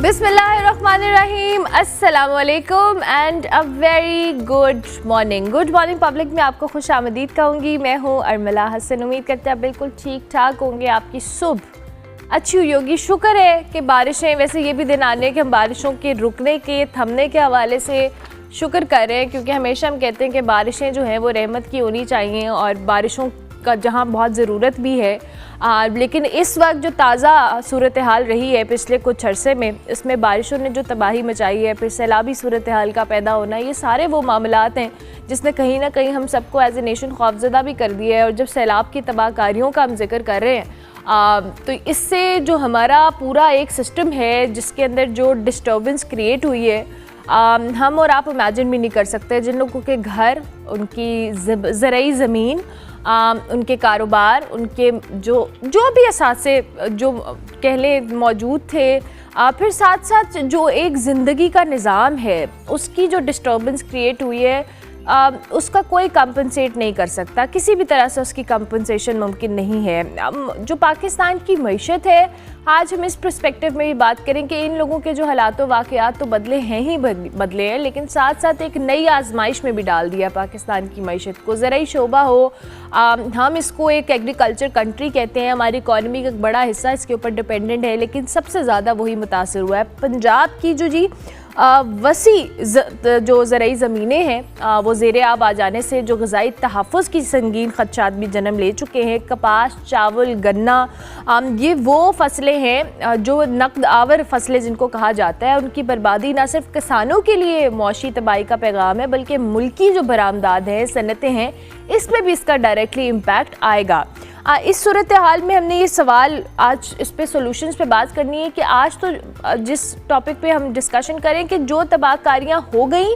बिस्मिल्लाहिर्रहमानिर्रहीम, अस्सलामुअलैकुम and a very good morning. Good morning public में आपको खुश आमदीद कहूँगी। मैं हूँ अर्मला हसन। उम्मीद करते हैं बिल्कुल ठीक ठाक होंगे, आपकी सुबह अच्छी हुई होगी। शुक्र है कि बारिशें, वैसे ये भी दिन आने कि हम बारिशों के रुकने के थमने के हवाले से शुक्र कर रहे हैं, क्योंकि हमेशा हम कहते हैं कि बारिशें जो हैं वो रहमत की होनी चाहिए और बारिशों का जहाँ बहुत ज़रूरत भी है। लेकिन इस वक्त जो ताज़ा सूरत हाल रही है पिछले कुछ अरसे में, इसमें बारिशों ने जो तबाही मचाई है, फिर सैलाबी सूरत हाल का पैदा होना, ये सारे वो मामलात हैं जिसने कहीं ना कहीं हम सबको एज ए नेशन खौफज़दा भी कर दिया है। और जब सैलाब की तबाहकारियों का हम जिक्र कर रहे हैं तो इससे जो हमारा पूरा एक सिस्टम है जिसके अंदर जो डिस्टर्बेंस क्रिएट हुई है, हम और आप इमेजिन भी नहीं कर सकते। जिन लोगों के घर, उनकी ज़रई ज़मीन, उनके कारोबार, उनके जो भी असासे जो कह लें मौजूद थे, फिर साथ साथ जो एक ज़िंदगी का निज़ाम है उसकी जो डिस्टर्बेंस क्रिएट हुई है, उसका कोई कंपनसेट नहीं कर सकता। किसी भी तरह से उसकी कंपनसेशन मुमकिन नहीं है। जो पाकिस्तान की मईशत है, आज हम इस पर्सपेक्टिव में भी बात करें कि इन लोगों के जो हालात व वाक़यात तो बदले हैं ही बदले हैं, लेकिन साथ साथ एक नई आजमाइश में भी डाल दिया पाकिस्तान की मईशत को। ज़राई शोबा हो, हम इसको एक एग्रीकल्चर कंट्री कहते हैं, हमारी इकॉनमी का एक बड़ा हिस्सा इसके ऊपर डिपेंडेंट है, लेकिन सबसे ज़्यादा वही मुतासर हुआ है। पंजाब की जो वसी जो ज़रई ज़मीनें हैं वो ज़ेरे आब आ जाने से जो ग़िज़ाई तहफ़्फ़ुज़ की संगीन ख़दशात भी जन्म ले चुके हैं। कपास, चावल, गन्ना, ये वो फसलें हैं जो नक़द आवर फसलें जिनको कहा जाता है। उनकी बर्बादी न सिर्फ किसानों के लिए मौशी तबाही का पैगाम है, बल्कि मुल्की जो बरामदाद हैं, सनतें हैं, इसमें भी इसका डायरेक्टली इम्पैक्ट आएगा। इस सूरत हाल में हमने ये सवाल आज इस पे सोल्यूशंस पे बात करनी है कि आज तो जिस टॉपिक पे हम डिस्कशन करें कि जो तबाहकारियाँ हो गई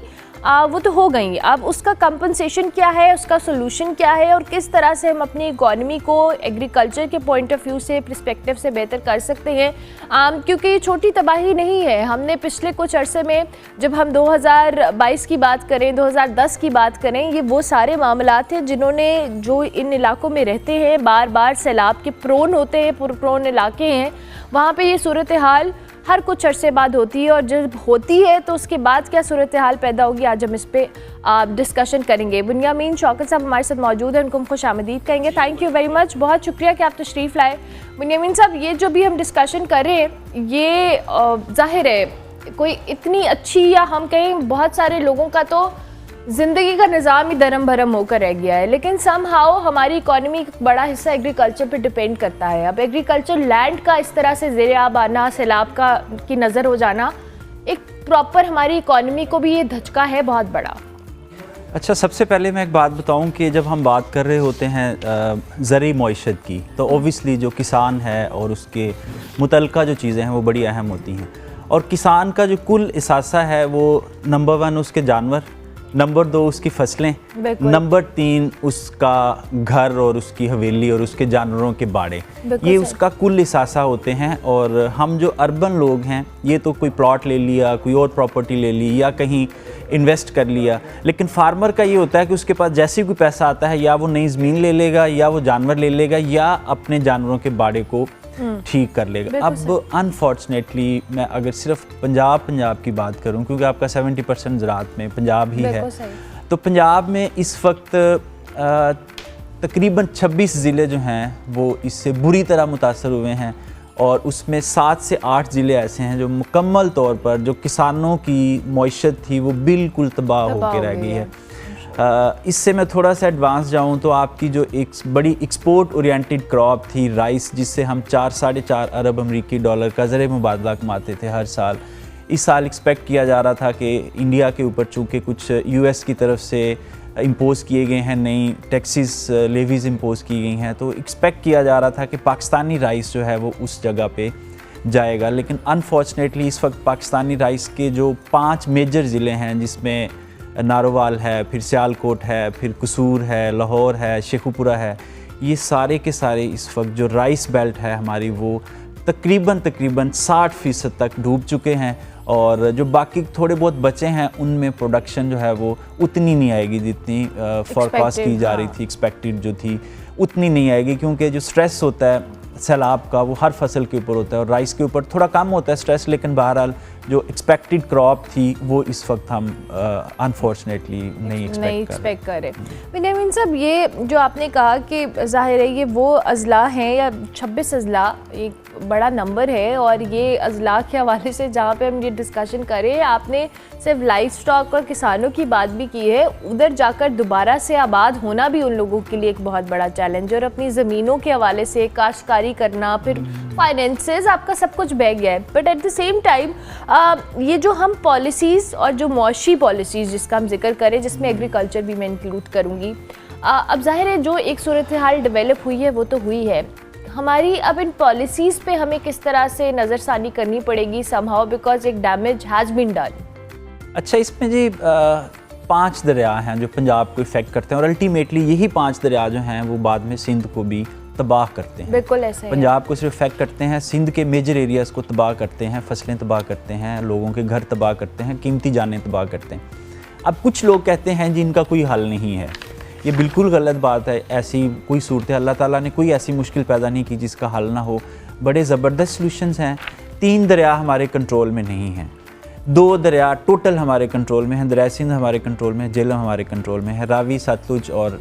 वो तो हो गई, अब उसका कंपनसेशन क्या है, उसका सोल्यूशन क्या है और किस तरह से हम अपनी इकॉनमी को एग्रीकल्चर के पॉइंट ऑफ व्यू से, पर्सपेक्टिव से बेहतर कर सकते हैं। क्योंकि ये छोटी तबाही नहीं है। हमने पिछले कुछ अरसे में, जब हम 2022 की बात करें, 2010 की बात करें, ये वो सारे मामलात हैं जिन्होंने, जो इन इलाकों में रहते हैं, बार बार सैलाब के प्रोन होते हैं, प्रोन इलाके हैं, वहाँ पर ये सूरत हाल हर कुछ अरसे बाद होती है। और जब होती है तो उसके बाद क्या सूरत हाल पैदा होगी, आज हम इस पर डिस्कशन करेंगे। बुनियामीन शौकत साहब हमारे साथ मौजूद हैं, उनको हम खुश आमदीद कहेंगे। थैंक यू वेरी मच, बहुत शुक्रिया कि आप तशरीफ़ लाए। बुनियामीन साहब, ये जो भी हम डिस्कशन कर रहे हैं, ये ज़ाहिर है कोई इतनी अच्छी, या हम कहें बहुत सारे लोगों का तो ज़िंदगी का निज़ाम ही दरम भरम होकर रह गया है, लेकिन समहाउ हमारी इकॉनमी का बड़ा हिस्सा एग्रीकल्चर पे डिपेंड करता है। अब एग्रीकल्चर लैंड का इस तरह से ज़ेरे आब आना, सैलाब का की नज़र हो जाना, एक प्रॉपर हमारी इकॉनमी को भी ये धचका है बहुत बड़ा। अच्छा, सबसे पहले मैं एक बात बताऊं कि जब हम बात कर रहे होते हैं ज़रई मईशत की, तो ओबियसली जो किसान है और उसके मुतल्लिका जो चीज़ें हैं वो बड़ी अहम होती हैं। और किसान का जो कुल इसासा है वो नंबर 1 उसके जानवर, नंबर 2 उसकी फसलें, नंबर 3 उसका घर और उसकी हवेली और उसके जानवरों के बाड़े, ये उसका कुल इसासा होते हैं। और हम जो अर्बन लोग हैं, ये तो कोई प्लॉट ले लिया, कोई और प्रॉपर्टी ले ली या कहीं इन्वेस्ट कर लिया, लेकिन फार्मर का ये होता है कि उसके पास जैसे कोई पैसा आता है, या वो नई ज़मीन ले लेगा, या वो जानवर ले लेगा, या अपने जानवरों के बाड़े को ठीक कर लेगा। अब अनफॉर्चुनेटली मैं अगर सिर्फ पंजाब की बात करूं, क्योंकि आपका 70% ज़राअत में पंजाब ही है, तो पंजाब में इस वक्त तकरीबन 26 ज़िले जो हैं वो इससे बुरी तरह मुतासर हुए हैं। और उसमें 7 से 8 ज़िले ऐसे हैं जो मुकम्मल तौर पर जो किसानों की मईशत थी वो बिल्कुल तबाह होकर रह गई है। इससे मैं थोड़ा सा एडवांस जाऊं तो आपकी जो एक बड़ी एक्सपोर्ट ओरिएंटेड क्रॉप थी राइस, जिससे हम 4-4.5 अरब अमरीकी डॉलर का ज़र मुबादला कमाते थे हर साल, इस साल एक्सपेक्ट किया जा रहा था कि इंडिया के ऊपर चूँकि कुछ US की तरफ से इम्पोज़ किए गए हैं, नई टैक्सेस लेवीज़ इम्पोज़ की गई हैं, तो एक्सपेक्ट किया जा रहा था कि पाकिस्तानी राइस जो है वो उस जगह पे जाएगा। लेकिन अनफॉर्चुनेटली इस वक्त पाकिस्तानी राइस के जो 5 मेजर ज़िले हैं, जिसमें नारोवाल है, फिर सियालकोट है, फिर कसूर है, लाहौर है, शेखुपुरा है, ये सारे के सारे इस वक्त जो राइस बेल्ट है हमारी, वो तकरीबन 60% तक डूब चुके हैं। और जो बाकी थोड़े बहुत बचे हैं उनमें प्रोडक्शन जो है वो उतनी नहीं आएगी जितनी फोरकास्ट की जा रही थी, एक्सपेक्टेड जो थी उतनी नहीं आएगी, क्योंकि जो स्ट्रेस होता है सैलाब का वो हर फसल के ऊपर होता है और राइस के ऊपर थोड़ा कम होता है स्ट्रेस, लेकिन बहरहाल जो एक्सपेक्टेड क्रॉप थी वो इस वक्त हम अनफॉर्चुनेटली नहीं एक्सपेक्ट कर रहे। बिन्यामीन साहब, ये जो आपने कहा कि ज़ाहिर है ये वो अज़ला हैं, या 26 अज़ला एक बड़ा नंबर है, और ये अज़ला के हवाले से जहाँ पे हम ये डिस्कशन करें, आपने सिर्फ लाइफ स्टॉक और किसानों की बात भी की है, उधर जाकर दोबारा से आबाद होना भी उन लोगों के लिए एक बहुत बड़ा चैलेंज है, और अपनी ज़मीनों के हवाले से काश्तकारी करना, फिर फाइनेंसेस, आपका सब कुछ बह गया है। But at the same time ये जो हम पॉलिसीज़ और जो मुआशी पॉलिसीज़ जिसका हम जिक्र करें, जिसमें एग्रीकल्चर भी मैं इंक्लूड करूँगी, अब जाहिर है जो एक सूरत हाल डेवलप हुई है वो तो हुई है, हमारी अब इन पॉलिसीज़ पे हमें किस तरह से नज़रसानी करनी पड़ेगी समहाउ, बिकॉज एक डैमेज हैज़ बीन डन। अच्छा, इसमें जी 5 दरिया हैं जो पंजाब को इफ़ेक्ट करते हैं, और अल्टीमेटली यही 5 दरिया जो हैं वो बाद में सिंध को भी तबाह करते हैं। बिल्कुल ऐसे पंजाब को सिर्फ इफेक्ट करते हैं, सिंध के मेजर एरियाज़ को तबाह करते हैं, फसलें तबाह करते हैं, लोगों के घर तबाह करते हैं, कीमती जानें तबाह करते हैं। अब कुछ लोग कहते हैं जी इनका कोई हल नहीं है, ये बिल्कुल गलत बात है। ऐसी कोई सूरत, अल्लाह ताला ने कोई ऐसी मुश्किल पैदा नहीं की जिसका हल ना हो। बड़े ज़बरदस्त सॉल्यूशंस हैं। 3 दरिया हमारे कंट्रोल में नहीं हैं, 2 दरिया टोटल हमारे कंट्रोल में हैं। दरिया सिंध हमारे कंट्रोल में है, झेलम हमारे कंट्रोल में है, रावी, सतलुज, और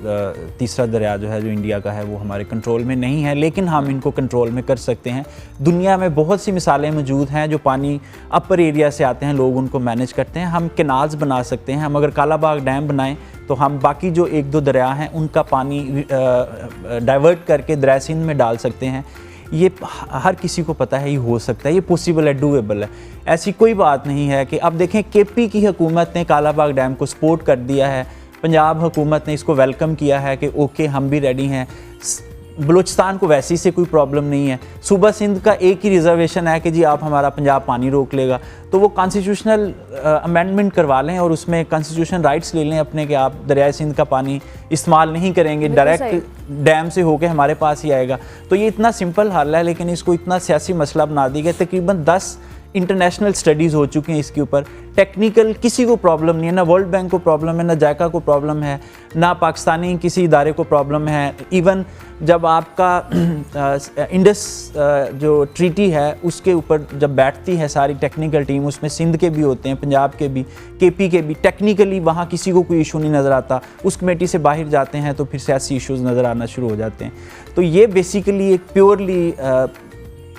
तीसरा दरिया जो है जो इंडिया का है वो हमारे कंट्रोल में नहीं है, लेकिन हम इनको कंट्रोल में कर सकते हैं। दुनिया में बहुत सी मिसालें मौजूद हैं जो पानी अपर एरिया से आते हैं, लोग उनको मैनेज करते हैं। हम केनाल्स बना सकते हैं। हम अगर कालाबाग डैम बनाएं तो हम बाकी जो 1-2 दरिया हैं उनका पानी डाइवर्ट करके दरिया सिंध में डाल सकते हैं। ये हर किसी को पता है, ये हो सकता है, ये पॉसिबल है, डूएबल है। ऐसी कोई बात नहीं है कि अब देखें केपी की हुकूमत ने कालाबाग डैम को सपोर्ट कर दिया है, पंजाब हुकूमत ने इसको वेलकम किया है कि ओके हम भी रेडी हैं। बलूचिस्तान को वैसे से कोई प्रॉब्लम नहीं है। सूबा सिंध का एक ही रिजर्वेशन है कि जी आप हमारा पंजाब पानी रोक लेगा, तो वो कॉन्स्टिट्यूशनल अमेंडमेंट करवा लें और उसमें कॉन्स्टिट्यूशन राइट्स ले लें अपने कि आप दरिया सिंध का पानी इस्तेमाल नहीं करेंगे, डायरेक्ट डैम से होकर हमारे पास ही आएगा। तो ये इतना सिंपल हल है, लेकिन इसको इतना सियासी मसला बना दिया गया। तकरीबन 10 इंटरनेशनल स्टडीज़ हो चुकी हैं इसके ऊपर। टेक्निकल किसी को प्रॉब्लम नहीं है, ना वर्ल्ड बैंक को प्रॉब्लम है, ना जायका को प्रॉब्लम है, ना पाकिस्तानी किसी इदारे को प्रॉब्लम है। इवन जब आपका इंडस जो ट्रीटी है उसके ऊपर जब बैठती है सारी टेक्निकल टीम, उसमें सिंध के भी होते हैं, पंजाब के भी, केपी के भी, टेक्निकली वहाँ किसी को कोई इशू नहीं नज़र आता। उस कमेटी से बाहर जाते हैं तो फिर सियासी इशूज़ नज़र आना शुरू हो जाते हैं। तो ये बेसिकली एक प्योरली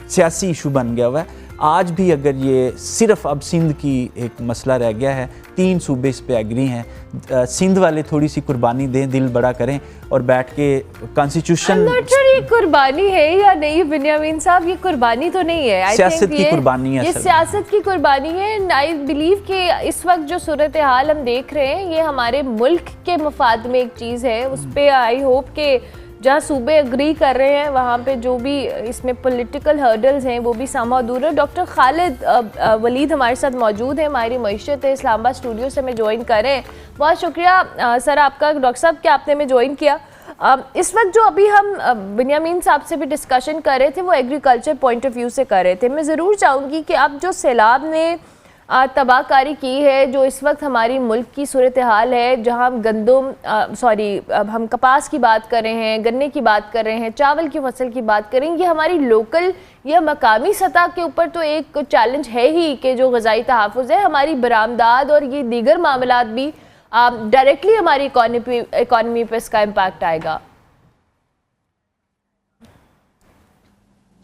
सियासी इशू बन गया हुआ है। आज भी अगर ये सिर्फ अब सिंध की एक मसला रह गया है, 3 सूबे इस पे एग्री हैं। सिंध वाले थोड़ी सी कुर्बानी दें, दिल बड़ा करें और बैठ के कॉन्स्टिट्यूशन। ये कुर्बानी है या नहीं बिन्यामीन साहब? ये कुर्बानी तो नहीं है, सियासत की कुर्बानी है, ये सियासत की कुर्बानी है। आई बिलीव कि इस वक्त जो सूरत हाल हम देख रहे हैं ये हमारे मुल्क के मफाद में एक चीज़ है। उस पर आई होप कि जहाँ सूबे एग्री कर रहे हैं वहाँ पे जो भी इसमें पॉलिटिकल हर्डल्स हैं वो भी सामा दूर है। डॉक्टर खालिद वलीद हमारे साथ मौजूद है, हमारी मईशत है इस्लामाबाद स्टूडियो से हमें ज्वाइन करें। बहुत शुक्रिया सर आपका, डॉक्टर साहब कि आपने हमें ज्वाइन किया। इस वक्त जो अभी हम बिन्यामीन साहब से भी डिस्कशन कर रहे थे वो एग्रीकल्चर पॉइंट ऑफ व्यू से कर रहे थे। मैं ज़रूर चाहूँगी कि अब जो सैलाब ने तबाहकारी की है, जो इस वक्त हमारी मुल्क की सूरत हाल है, जहां हम अब हम कपास की बात कर रहे हैं, गन्ने की बात कर रहे हैं, चावल की फसल की बात करें, ये हमारी लोकल या मकामी सतह के ऊपर तो एक चैलेंज है ही कि जो ग़ज़ाई तहफ़्फ़ुज़ है, हमारी बरामदात और ये दीगर मामलात भी डायरेक्टली हमारी इकॉनमी पर इसका इम्पैक्ट आएगा।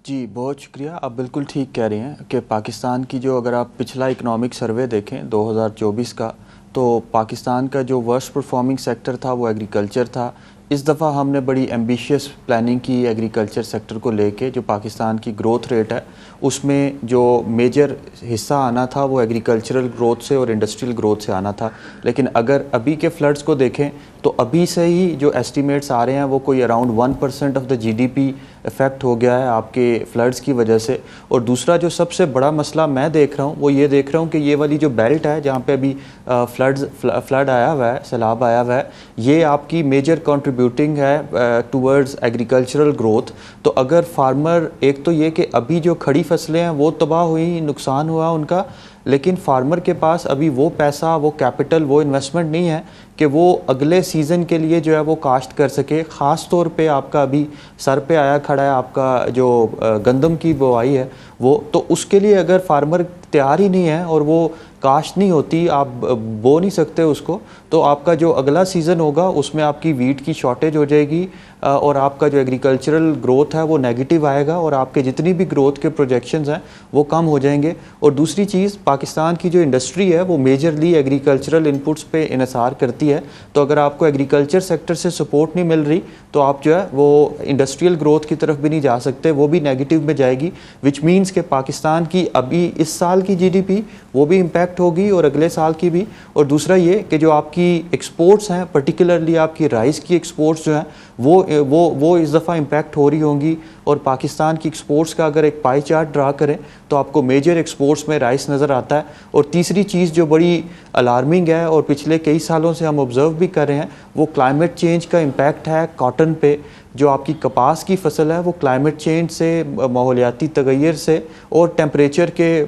जी बहुत शुक्रिया। आप बिल्कुल ठीक कह रहे हैं कि पाकिस्तान की जो, अगर आप पिछला इकनॉमिक सर्वे देखें 2024 का, तो पाकिस्तान का जो वर्स्ट परफॉर्मिंग सेक्टर था वो एग्रीकल्चर था। इस दफ़ा हमने बड़ी एम्बिशियस प्लानिंग की एग्रीकल्चर सेक्टर को लेके। जो पाकिस्तान की ग्रोथ रेट है उसमें जो मेजर हिस्सा आना था वो एग्रीकल्चरल ग्रोथ से और इंडस्ट्रियल ग्रोथ से आना था। लेकिन अगर अभी के फ्लड्स को देखें तो अभी से ही जो एस्टीमेट्स आ रहे हैं वो कोई around 1% of the GDP effect हो गया है आपके फ्लड्स की वजह से। और दूसरा जो सबसे बड़ा मसला मैं देख रहा हूँ वो ये देख रहा हूँ कि ये वाली जो बेल्ट है जहाँ पे अभी फ्लड आया हुआ है, सैलाब आया हुआ है, ये आपकी मेजर कंट्रीब्यूटिंग है टूवर्ड्स एग्रीकल्चरल ग्रोथ। तो अगर फार्मर, एक तो ये कि अभी जो खड़ी फसलें हैं वो तबाह हुई, नुकसान हुआ उनका, लेकिन फार्मर के पास अभी वो पैसा, वो कैपिटल, वो इन्वेस्टमेंट नहीं है कि वो अगले सीज़न के लिए जो है वो काश्त कर सके। ख़ास तौर पे आपका अभी सर पे आया खड़ा है आपका जो गंदम की बुआई है वो, तो उसके लिए अगर फार्मर तैयार ही नहीं है और वो काश्त नहीं होती, आप बो नहीं सकते उसको, तो आपका जो अगला सीज़न होगा उसमें आपकी वीट की शॉर्टेज हो जाएगी और आपका जो एग्रीकल्चरल ग्रोथ है वो नेगेटिव आएगा और आपके जितनी भी ग्रोथ के प्रोजेक्शंस हैं वो कम हो जाएंगे। और दूसरी चीज़, पाकिस्तान की जो इंडस्ट्री है वो मेजरली एग्रीकल्चरल इनपुट्स पे इन्हिसार करती है, तो अगर आपको एग्रीकल्चर सेक्टर से सपोर्ट नहीं मिल रही तो आप जो है वो इंडस्ट्रियल ग्रोथ की तरफ भी नहीं जा सकते, वो भी नेगेटिव में जाएगी, विच मीन्स कि पाकिस्तान की अभी इस साल की GDP वो भी इम्पैक्ट होगी और अगले साल की भी। और दूसरा ये कि जो आपकी एक्सपोर्ट्स हैं, पर्टिकुलरली आपकी राइस की एक्सपोर्ट्स जो हैं वो इस दफ़ा इम्पैक्ट हो रही होंगी। और पाकिस्तान की एक्सपोर्ट्स का अगर एक पाई चार्ट ड्रा करें तो आपको मेजर एक्सपोर्ट्स में राइस नज़र आता है। और तीसरी चीज़ जो बड़ी अलार्मिंग है और पिछले कई सालों से हम ऑब्ज़र्व भी कर रहे हैं, वो क्लाइमेट चेंज का इम्पैक्ट है कॉटन पे। जो आपकी कपास की फसल है वो क्लाइमेट चेंज से, माहौलियाती तगैर से और टेम्परेचर के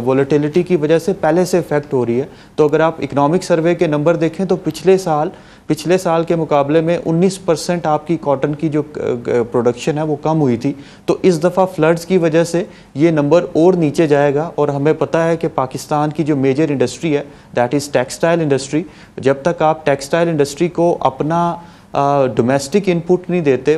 वोलेटिलिटी की वजह से पहले से इफ़ेक्ट हो रही है। तो अगर आप इकनॉमिक सर्वे के नंबर देखें तो पिछले साल के मुकाबले में 19% आपकी कॉटन की जो प्रोडक्शन है वो कम हुई थी। तो इस दफ़ा फ्लड्स की वजह से ये नंबर और नीचे जाएगा। और हमें पता है कि पाकिस्तान की जो मेजर इंडस्ट्री है दैट इज़ टेक्सटाइल इंडस्ट्री, जब तक आप टेक्सटाइल इंडस्ट्री को अपना डोमेस्टिक इनपुट नहीं देते,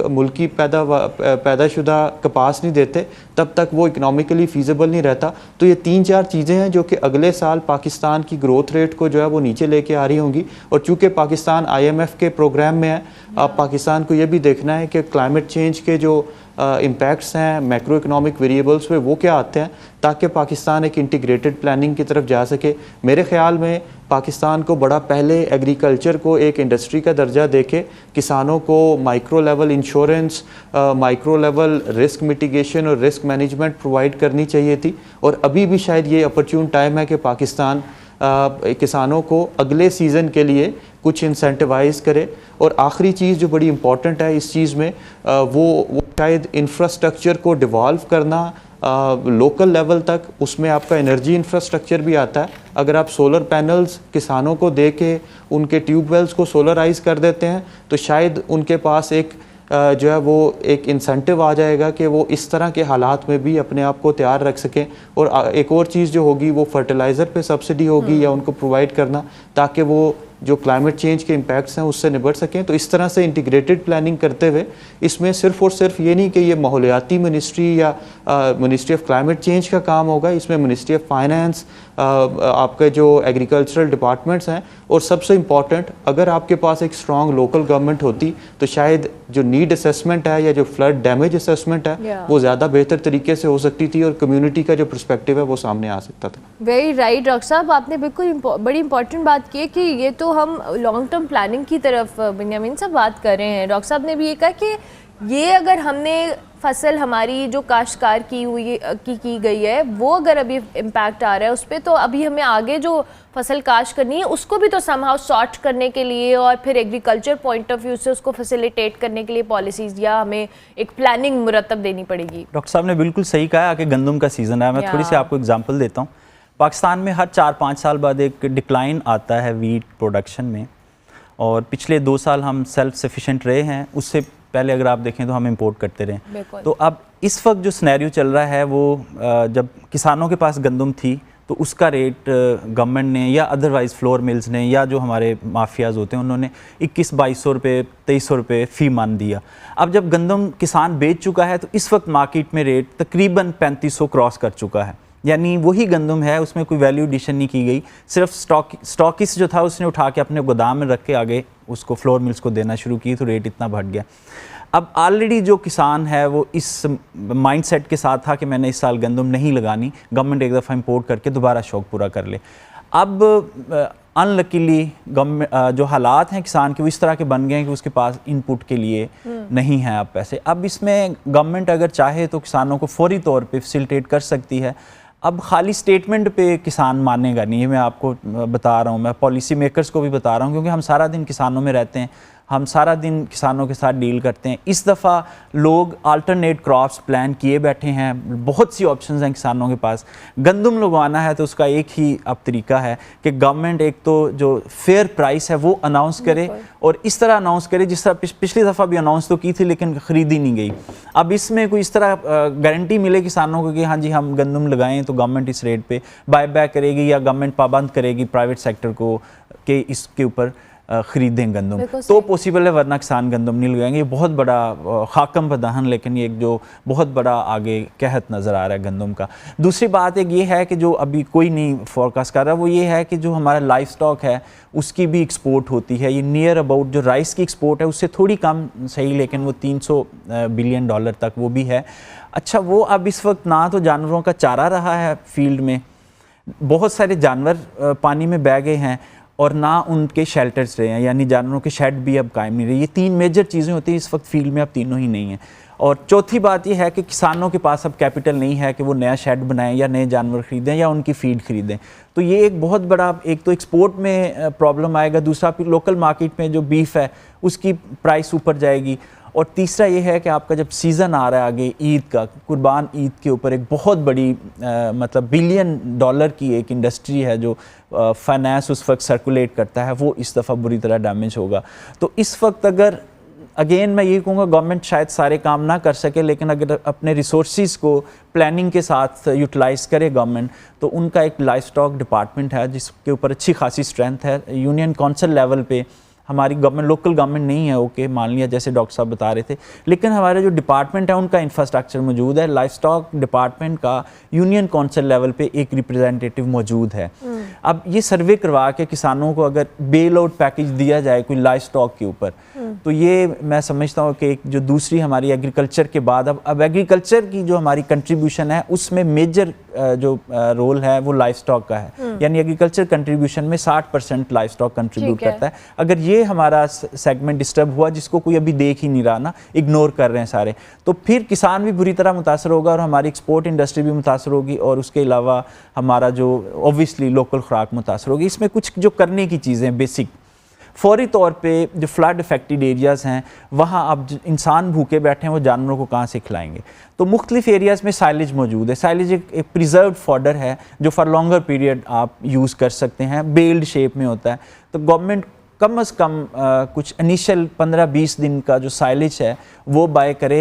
मुल्की पैदाशुदा कपास नहीं देते, तब तक वो इकोनॉमिकली फीजिबल नहीं रहता। तो ये 3-4 चीज़ें हैं जो कि अगले साल पाकिस्तान की ग्रोथ रेट को जो है वो नीचे लेके आ रही होंगी। और चूँकि पाकिस्तान IMF के प्रोग्राम में है, अब पाकिस्तान को ये भी देखना है कि क्लाइमेट चेंज के जो इम्पैक्ट्स हैं मैक्रो इकनॉमिक वेरिएबल्स पे वो क्या आते हैं, ताकि पाकिस्तान एक इंटीग्रेटेड प्लानिंग की तरफ जा सके। मेरे ख्याल में पाकिस्तान को बड़ा पहले एग्रीकल्चर को एक इंडस्ट्री का दर्जा देके किसानों को micro level insurance, micro level risk mitigation और रिस्क मैनेजमेंट प्रोवाइड करनी चाहिए थी। और अभी भी शायद ये अपॉर्चून टाइम है कि पाकिस्तान किसानों को अगले सीज़न के लिए कुछ इंसेंटिवाइज करे। और आखिरी चीज़ जो बड़ी इम्पॉर्टेंट है इस चीज़ में, वो शायद इंफ्रास्ट्रक्चर को डिवॉल्व करना लोकल लेवल तक, उसमें आपका एनर्जी इंफ्रास्ट्रक्चर भी आता है। अगर आप सोलर पैनल्स किसानों को दे के उनके ट्यूबवेल्स को सोलराइज कर देते हैं तो शायद उनके पास एक जो है वो एक इंसेंटिव आ जाएगा कि वो इस तरह के हालात में भी अपने आप को तैयार रख सकें। और एक और चीज़ जो होगी वो फर्टिलाइज़र पे सब्सिडी होगी या उनको प्रोवाइड करना, ताकि वो जो क्लाइमेट चेंज के इम्पैक्ट्स हैं उससे निपट सकें। तो इस तरह से इंटीग्रेटेड प्लानिंग करते हुए इसमें सिर्फ और सिर्फ ये नहीं कि ये माहौलियाती मिनिस्ट्री या मिनिस्ट्री ऑफ क्लाइमेट चेंज का काम होगा, इसमें मिनिस्ट्री ऑफ फाइनेंस, आपके जो एग्रीकल्चरल डिपार्टमेंट्स हैं, और सबसे इम्पॉर्टेंट, अगर आपके पास एक स्ट्रॉन्ग लोकल गवर्नमेंट होती तो शायद जो नीड असेसमेंट है या जो फ्लड डैमेज असेसमेंट है वो ज़्यादा बेहतर तरीके से हो सकती थी और कम्युनिटी का जो पर्सपेक्टिव है वो सामने आ सकता था। वेरी राइट डॉक्टर साहब, आपने बिल्कुल बड़ी इंपॉर्टेंट बात की है कि ये तो हम लॉन्ग टर्म प्लानिंग की तरफ बिन्यामीन साहब बात कर रहे हैं। डॉक्टर साहब ने भी ये कहा कि ये अगर हमने फसल हमारी जो काश्तकार की गई है वो अगर अभी इम्पैक्ट आ रहा है उस पर, तो अभी हमें आगे जो फसल काश्त करनी है उसको भी तो समहाउ सॉर्ट करने के लिए और फिर एग्रीकल्चर पॉइंट ऑफ व्यू से उसको फैसिलिटेट करने के लिए पॉलिसीज़ या हमें एक प्लानिंग मुरतब देनी पड़ेगी। डॉक्टर साहब ने बिल्कुल सही कहा कि गंदम का सीज़न है। मैं थोड़ी सी आपको एग्जांपल देता हूँ। पाकिस्तान में हर 4-5 साल बाद एक डिक्लाइन आता है वीट प्रोडक्शन में, और पिछले 2 साल हम सेल्फ सफिशिएंट रहे हैं। उससे पहले अगर आप देखें तो हम इंपोर्ट करते रहे। तो अब इस वक्त जो सिनेरियो चल रहा है वो जब किसानों के पास गंदम थी तो उसका रेट गवर्नमेंट ने या अदरवाइज़ फ्लोर मिल्स ने या जो हमारे माफियाज होते हैं उन्होंने 2100-2200 रुपये 2300 रुपये फ़ी मान दिया। अब जब गंदम किसान बेच चुका है तो इस वक्त मार्केट में रेट तकरीबन 3500 क्रॉस कर चुका है, यानी वही गंदम है, उसमें कोई वैल्यू एडिशन नहीं की गई। सिर्फ स्टॉकिस्ट जो था उसने उठा के अपने गोदाम में रख के आगे उसको फ्लोर मिल्स को देना शुरू की, तो रेट इतना बढ़ गया। अब ऑलरेडी जो किसान है वो इस माइंडसेट के साथ था कि मैंने इस साल गंदम नहीं लगानी, गवर्नमेंट एक दफ़ा इंपोर्ट करके दोबारा शौक पूरा कर ले। अब अनलकीली जो हालात हैं किसान के वो इस तरह के बन गए हैं कि उसके पास इनपुट के लिए नहीं है अब पैसे। अब इसमें गवर्नमेंट अगर चाहे तो किसानों को फौरी तौर पे फैसिलिटेट कर सकती है। अब खाली स्टेटमेंट पे किसान मानेगा नहीं, मैं आपको बता रहा हूँ, मैं पॉलिसी मेकर्स को भी बता रहा हूँ, क्योंकि हम सारा दिन किसानों में रहते हैं, हम सारा दिन किसानों के साथ डील करते हैं। इस दफ़ा लोग अल्टरनेट क्रॉप्स प्लान किए बैठे हैं, बहुत सी ऑप्शंस हैं किसानों के पास। गंदम लगवाना है तो उसका एक ही अब तरीका है कि गवर्नमेंट एक तो जो फेयर प्राइस है वो अनाउंस करे, और इस तरह अनाउंस करे जिस तरह पिछली दफ़ा भी अनाउंस तो की थी लेकिन ख़रीदी नहीं गई। अब इसमें कोई इस तरह गारंटी मिले किसानों को कि हाँ जी हम गंदम लगाएं तो गवर्नमेंट इस रेट पे बाय बैक करेगी या गवर्नमेंट पाबंद करेगी प्राइवेट सेक्टर को कि इसके ऊपर ख़रीदें गंदम, तो पॉसिबल है, वरना किसान गंदम नहीं लगाएंगे। ये बहुत बड़ा खाकम बदहन, लेकिन ये एक जो बहुत बड़ा आगे कहत नज़र आ रहा है गंदम का। दूसरी बात एक ये है कि जो अभी कोई नहीं फोरकास्ट कर रहा, वो ये है कि जो हमारा लाइफ स्टॉक है उसकी भी एक्सपोर्ट होती है। ये नियर अबाउट जो राइस की एक्सपोर्ट है उससे थोड़ी कम सही, लेकिन वो 300 बिलियन डॉलर तक वो भी है। अच्छा, वो अब इस वक्त ना तो जानवरों का चारा रहा है फील्ड में, बहुत सारे जानवर पानी में बह गए हैं, और ना उनके शेल्टर्स रहे हैं, यानी जानवरों के शेड भी अब कायम नहीं रहे। ये 3 मेजर चीज़ें होती हैं इस वक्त फील्ड में, अब तीनों ही नहीं हैं। और चौथी बात ये है कि किसानों के पास अब कैपिटल नहीं है कि वो नया शेड बनाएं या नए जानवर ख़रीदें या उनकी फीड ख़रीदें। तो ये एक बहुत बड़ा, एक तो एक्सपोर्ट में प्रॉब्लम आएगा, दूसरा फिर लोकल मार्केट में जो बीफ है उसकी प्राइस ऊपर जाएगी, और तीसरा ये है कि आपका जब सीज़न आ रहा है आगे ईद का, कुर्बान ईद के ऊपर एक बहुत बड़ी मतलब बिलियन डॉलर की एक इंडस्ट्री है जो फाइनेंस उस वक्त सर्कुलेट करता है, वो इस दफ़ा बुरी तरह डैमेज होगा। तो इस वक्त अगर अगेन मैं ये कहूँगा गवर्नमेंट शायद सारे काम ना कर सके, लेकिन अगर अपने रिसोर्सेज को प्लानिंग के साथ यूटिलाइज़ करे गवर्नमेंट, तो उनका एक लाइफ स्टॉक डिपार्टमेंट है जिसके ऊपर अच्छी खासी स्ट्रेंथ है। यूनियन काउंसिल लेवल पे हमारी गवर्नमेंट, लोकल गवर्नमेंट नहीं है, ओके मान लिया जैसे डॉक्टर साहब बता रहे थे, लेकिन हमारे जो डिपार्टमेंट है उनका इंफ्रास्ट्रक्चर मौजूद है। लाइफ स्टॉक डिपार्टमेंट का यूनियन काउंसिल लेवल पे एक रिप्रेजेंटेटिव मौजूद है। अब ये सर्वे करवा के किसानों को अगर बेल आउट पैकेज दिया जाए कोई लाइफ स्टॉक के ऊपर, तो ये मैं समझता हूँ कि एक जो दूसरी हमारी एग्रीकल्चर के बाद अब एग्रीकल्चर की जो हमारी कंट्रीब्यूशन है उसमें मेजर जो रोल है वो लाइफ स्टॉक का है, यानी एग्रीकल्चर कंट्रीब्यूशन में 60% लाइफ स्टॉक कंट्रीब्यूट करता है। अगर ये हमारा सेगमेंट डिस्टर्ब हुआ, जिसको कोई अभी देख ही नहीं रहा ना, इग्नोर कर रहे हैं सारे, तो फिर किसान भी बुरी तरह मुतासर होगा और हमारी एक्सपोर्ट इंडस्ट्री भी मुतासर होगी, और उसके अलावा हमारा जो ऑब्वियसली लोकल खुराक मुतासर होगी। इसमें कुछ जो करने की चीज़ें बेसिक फौरी तौर पे, जो फ्लड अफेक्टेड एरियाज़ हैं वहाँ अब इंसान भूखे बैठे हैं, वो जानवरों को कहाँ से खिलाएंगे। तो मुख्तलिफ एरियाज़ में साइलेज मौजूद है। साइलेज एक प्रिजर्व फॉडर है जो फॉर लॉन्गर पीरियड आप यूज़ कर सकते हैं, बेल्ड शेप में होता है। तो गवर्नमेंट कम से कम कुछ इनिशियल 15-20 दिन का जो साइलेज है वो बाय करे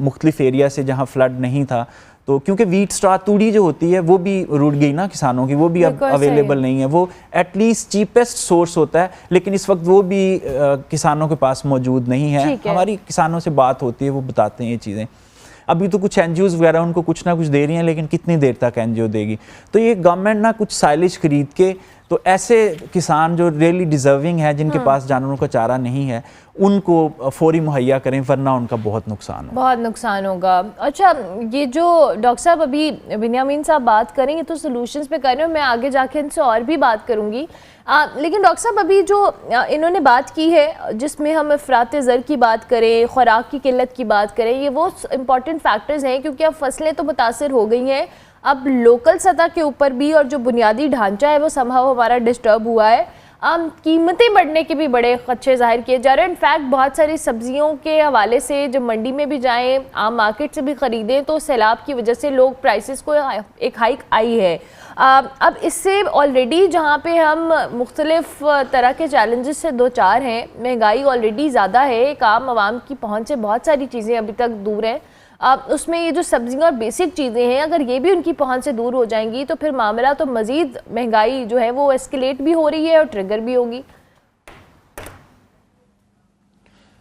मुख्तलिफ एरिया से जहाँ फ्लड नहीं था। तो क्योंकि वीट स्ट्रा तूड़ी जो होती है वो भी रुड़ गई ना किसानों की, वो भी अब अवेलेबल नहीं है। वो एटलीस्ट चीपेस्ट सोर्स होता है, लेकिन इस वक्त वो भी किसानों के पास मौजूद नहीं है। हमारी किसानों से बात होती है, वो बताते हैं ये चीज़ें। अभी तो कुछ एनजीओज़ वगैरह उनको कुछ ना कुछ दे रही हैं, लेकिन कितनी देर तक एनजीओ देगी। तो ये गवर्नमेंट ना कुछ साइलेज खरीद के, तो ऐसे किसान जो रियली डिजर्विंग है, जिनके पास जानवरों का चारा नहीं है, उनको फौरी मुहैया करें, वरना उनका बहुत नुकसान होगा। बहुत नुकसान होगा। अच्छा, ये जो डॉक्टर साहब अभी बिन्यामीन साहब बात करेंगे तो सॉल्यूशंस पे कर रहे हो, मैं आगे जाके इनसे और भी बात करूंगी। लेकिन डॉक्टर साहब अभी जो इन्होंने बात की है, जिसमें हम अफरात ज़र की बात करें, खुराक की किल्लत की बात करें, ये वो इंपॉर्टेंट फैक्टर्स हैं, क्योंकि अब फसलें तो मुतासर हो गई हैं, अब लोकल सतह के ऊपर भी, और जो बुनियादी ढांचा है वो संभव हमारा डिस्टर्ब हुआ है। कीमतें बढ़ने के भी बड़े खदशे जाहिर किए जा रहे हैं। इनफैक्ट बहुत सारी सब्जियों के हवाले से जब मंडी में भी जाएं, आम मार्केट से भी ख़रीदें, तो सैलाब की वजह से लोग प्राइसेस को एक हाइक आई है। अब इससे ऑलरेडी जहाँ पे हम मुख्तलिफ तरह के चैलेंजेस से दो चार हैं, महंगाई ऑलरेडी ज़्यादा है, एक आम आवाम की पहुँच से बहुत सारी चीज़ें अभी तक दूर हैं। उसमें ये जो सब्जियां और बेसिक चीज़ें हैं, अगर ये भी उनकी पहुंच से दूर हो जाएंगी तो फिर मामला तो मज़ीद महंगाई जो है वो एस्केलेट भी हो रही है और ट्रिगर भी होगी।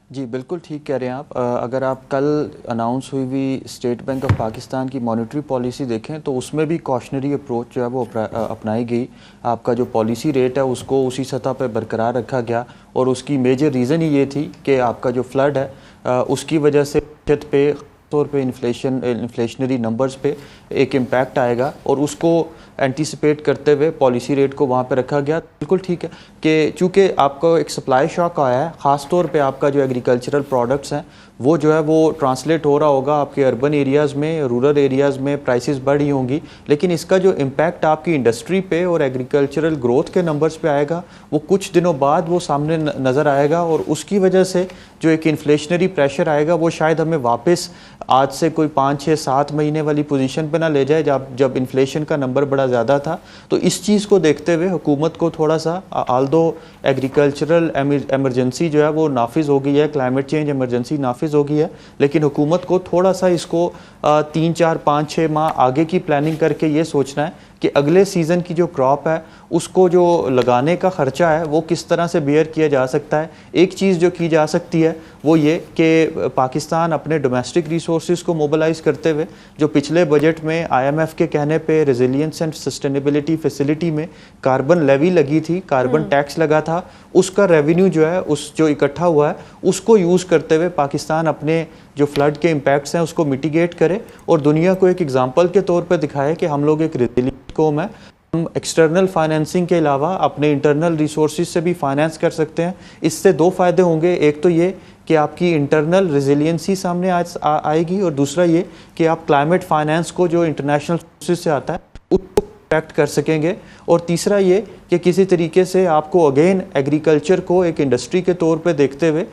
जी बिल्कुल ठीक कह रहे हैं आप। अगर आप कल अनाउंस हुई हुई स्टेट बैंक ऑफ पाकिस्तान की मॉनेटरी पॉलिसी देखें तो उसमें भी कॉशनरी अप्रोच जो है वो अपनाई गई। आपका जो पॉलिसी रेट है उसको उसी सतह पर बरकरार रखा गया, और उसकी मेजर रीज़न ही ये थी कि आपका जो फ्लड है उसकी वजह से बचत पे तौर पे इन्फ्लेशनरी नंबर्स पे एक इम्पैक्ट आएगा, और उसको एंटीसिपेट करते हुए पॉलिसी रेट को वहाँ पे रखा गया। बिल्कुल ठीक है कि चूँकि आपको एक सप्लाई शॉक आया है, ख़ास तौर पे आपका जो एग्रीकल्चरल प्रोडक्ट्स हैं वो जो है वो ट्रांसलेट हो रहा होगा आपके अर्बन एरियाज़ में, रूरल एरियाज़ में प्राइसेस बढ़ी होंगी, लेकिन इसका जो इम्पैक्ट आपकी इंडस्ट्री पे और एग्रीकल्चरल ग्रोथ के नंबर्स पे आएगा वो कुछ दिनों बाद वो सामने नज़र आएगा, और उसकी वजह से जो एक इन्फ्लेशनरी प्रेशर आएगा वो शायद हमें वापस आज से कोई 5, 6, 7 महीने वाली पोजीशन पे ना ले जाए जब इन्फ्लेशन का नंबर बड़ा ज़्यादा था। तो इस चीज़ को देखते हुए हुकूमत को थोड़ा सा, आल्दो एग्रीकल्चरल एमरजेंसी जो है वो नाफिज हो गई है, क्लाइमेट चेंज एमरजेंसी नाफिज हो गई है, लेकिन हुकूमत को थोड़ा सा इसको 3, 4, 5, 6 माह आगे की प्लानिंग करके ये सोचना है कि अगले सीज़न की जो क्रॉप है उसको जो लगाने का ख़र्चा है वो किस तरह से बेयर किया जा सकता है। एक चीज़ जो की जा सकती है वो ये कि पाकिस्तान अपने डोमेस्टिक रिसोर्सेज को मोबिलाइज़ करते हुए जो पिछले बजट में IMF के कहने पे रेजिलियंस एंड सस्टेनेबिलिटी फैसिलिटी में कार्बन लेवी लगी थी, कार्बन टैक्स लगा था, उसका रेवेन्यू जो है उस जो इकट्ठा हुआ है उसको यूज़ करते हुए पाकिस्तान अपने जो फ्लड के इम्पैक्ट्स हैं उसको मिटिगेट करे और दुनिया को एक एग्जांपल के तौर पर दिखाए कि हम लोग एक रेजिलियंट कौम है। हम एक्सटर्नल फाइनेंसिंग के अलावा अपने इंटरनल रिसोर्सेज से भी फाइनेंस कर सकते हैं। इससे 2 फ़ायदे होंगे, एक तो ये कि आपकी इंटरनल रेजिलियंसी सामने आएगी, और दूसरा ये कि आप क्लाइमेट फाइनेंस को जो इंटरनेशनल सोर्सेज से आता है उसको प्रोटेक्ट कर सकेंगे, और तीसरा ये कि किसी तरीके से आपको अगेन एग्रीकल्चर को एक इंडस्ट्री के तौर पर देखते हुए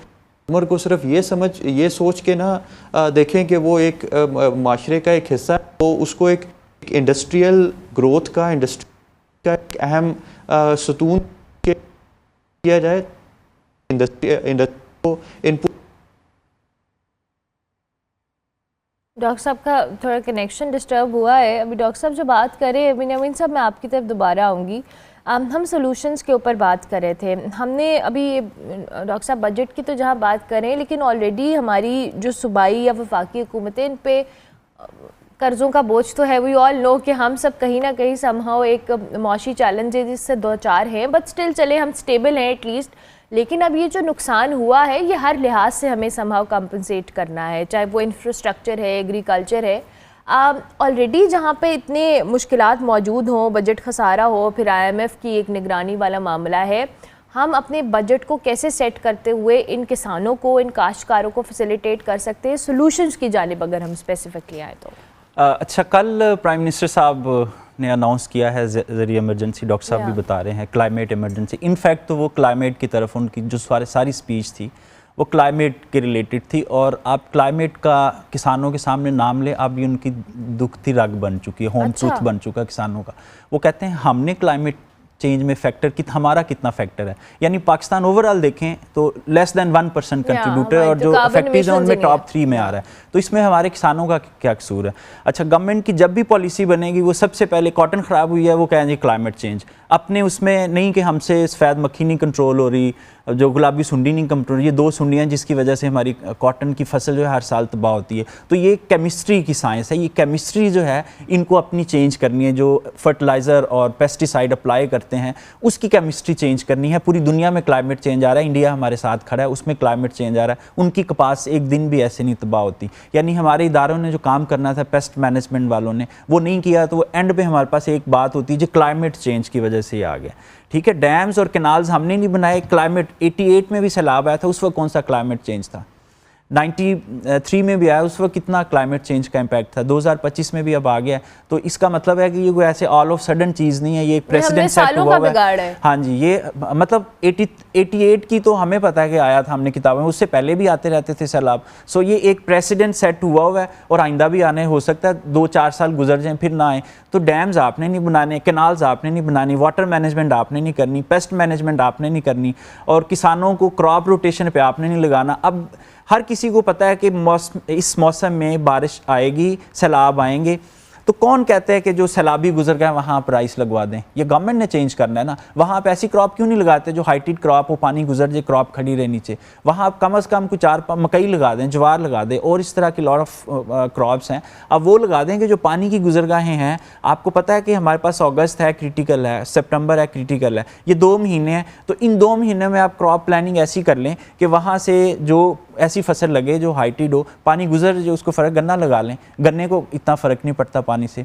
उमर को सिर्फ ये सोच के ना देखें कि वो एक माशरे का एक हिस्सा है, तो उसको एक इंडस्ट्रियल ग्रोथ का, इंडस्ट्री का एक अहम सतून किया जाए। इंडस्ट्री को इनपुट। डॉक्टर साहब का थोड़ा कनेक्शन डिस्टर्ब हुआ है। अभी डॉक्टर साहब जो बात करें, अभी नवीन साहब मैं आपकी तरफ दोबारा आऊँगी। हम सॉल्यूशंस के ऊपर बात कर रहे थे। हमने अभी डॉक्टर साहब बजट की तो जहाँ बात करें, लेकिन ऑलरेडी हमारी जो सूबाई या वफाकी हुकूमतें इन पे कर्ज़ों का बोझ तो है। वी ऑल नो कि हम सब कहीं ना कहीं समहाउ एक मौशी चैलेंजेस से 2-4 हैं, बट स्टिल चले हम स्टेबल हैं एटलीस्ट। लेकिन अब ये जो नुकसान हुआ है ये हर लिहाज से हमें समहाउ कंपनसेट करना है, चाहे वो इंफ्रास्ट्रक्चर है, एग्रीकल्चर है। ऑलरेडी जहाँ पे इतने मुश्किलात मौजूद हों, बजट खसारा हो, फिर IMF की एक निगरानी वाला मामला है, हम अपने बजट को कैसे सेट करते हुए इन किसानों को, इन काश्तकारों को फैसिलिटेट कर सकते हैं? सॉल्यूशंस की जानिब अगर हम स्पेसिफिकली आए तो। अच्छा, कल प्राइम मिनिस्टर साहब ने अनाउंस किया है ज़रिए इमरजेंसी, डॉक्टर साहब भी बता रहे हैं क्लाइमेट इमरजेंसी। इनफैक्ट तो वो क्लाइमेट की तरफ उनकी जो सारी स्पीच थी वो क्लाइमेट के रिलेटेड थी, और आप क्लाइमेट का किसानों के सामने नाम ले, अब ये उनकी दुखती रग बन चुकी है, होम ट्रूथ बन चुका है किसानों का। वो कहते हैं हमने क्लाइमेट चेंज में फैक्टर हमारा कितना फैक्टर है, यानी पाकिस्तान ओवरऑल देखें तो लेस देन 1% कंट्रीब्यूटर, और जो इफेक्टिव जोन में टॉप 3 में आ रहा है, तो इसमें हमारे किसानों का क्या कसूर है? अच्छा, गवर्नमेंट की जब भी पॉलिसी बनेगी वो सबसे पहले कॉटन ख़राब हुई है वो कहेंगे क्लाइमेट चेंज, अपने उसमें नहीं कि हमसे सफ़ेद मक्खी नहीं कंट्रोल हो रही, जो गुलाबी सुंडी नहीं कंट्रोल, ये 2 सुंडियाँ जिसकी वजह से हमारी कॉटन की फसल जो है हर साल तबाह होती है। तो ये केमिस्ट्री की साइंस है, ये केमिस्ट्री जो है इनको अपनी चेंज करनी है। जो फर्टिलाइज़र और पेस्टिसाइड अप्लाई करते हैं उसकी केमिस्ट्री चेंज करनी है। पूरी दुनिया में क्लाइमेट चेंज आ रहा है, इंडिया हमारे साथ खड़ा है, उसमें क्लाइमेट चेंज आ रहा है। उनकी कपास एक दिन भी ऐसे नहीं तबाह होती, यानी हमारे इदारों ने जो काम करना था, पेस्ट मैनेजमेंट वालों ने वो नहीं किया, तो वो एंड पे हमारे पास एक बात होती है जो क्लाइमेट चेंज की वजह से ही आ गया। ठीक है, डैम्स और कैनाल्स हमने नहीं बनाए, क्लाइमेट 88 में भी सैलाब आया था, उस वक्त कौन सा क्लाइमेट चेंज था? 93 में भी आया, उस वक्त कितना क्लाइमेट चेंज का इम्पैक्ट था? 2025 में भी अब आ गया। तो इसका मतलब है कि ये कोई ऐसे ऑल ऑफ सडन चीज़ नहीं है, ये एक प्रेसिडेंट सेट हुआ है। हाँ जी, ये मतलब 88 की तो हमें पता है कि आया था, हमने किताबों में, उससे पहले भी आते रहते थे सैलाब। सो ये एक प्रेसिडेंट सेट हुआ है, और आइंदा भी आने हो सकता है 2-4 साल गुजर जाएं फिर ना आए। तो डैम्स आपने नहीं बनाने, कैनाल्स आपने नहीं बनानी, वाटर मैनेजमेंट आपने नहीं करनी, पेस्ट मैनेजमेंट आपने नहीं करनी, और किसानों को क्रॉप रोटेशन पे आपने नहीं लगाना। अब हर किसी को पता है कि इस मौसम में बारिश आएगी, सैलाब आएंगे, तो कौन कहते हैं कि जो सैलाबी गुजर गए वहाँ पर आइस लगवा दें? ये गवर्नमेंट ने चेंज करना है ना। वहाँ पे ऐसी क्रॉप क्यों नहीं लगाते जो हाइटेड क्रॉप हो, पानी गुजर जाए, क्रॉप खड़ी रहे नीचे? वहाँ आप कम से कम कुछ 4 मकई लगा दें, ज्वार लगा दें, और इस तरह की लॉट ऑफ क्रॉप्स हैं। अब वो लगा दें कि जो पानी की गुजरगाहें हैं, आपको पता है कि हमारे पास अगस्त है क्रिटिकल है, सितंबर है क्रिटिकल है, ये 2 महीने हैं। तो इन 2 महीने में आप क्रॉप प्लानिंग ऐसी कर लें कि वहाँ से जो ऐसी फसल लगे जो हाइटेड हो, पानी गुजर जो उसको फ़र्क, गन्ना लगा लें, गन्ने को इतना फ़र्क नहीं पड़ता पानी से।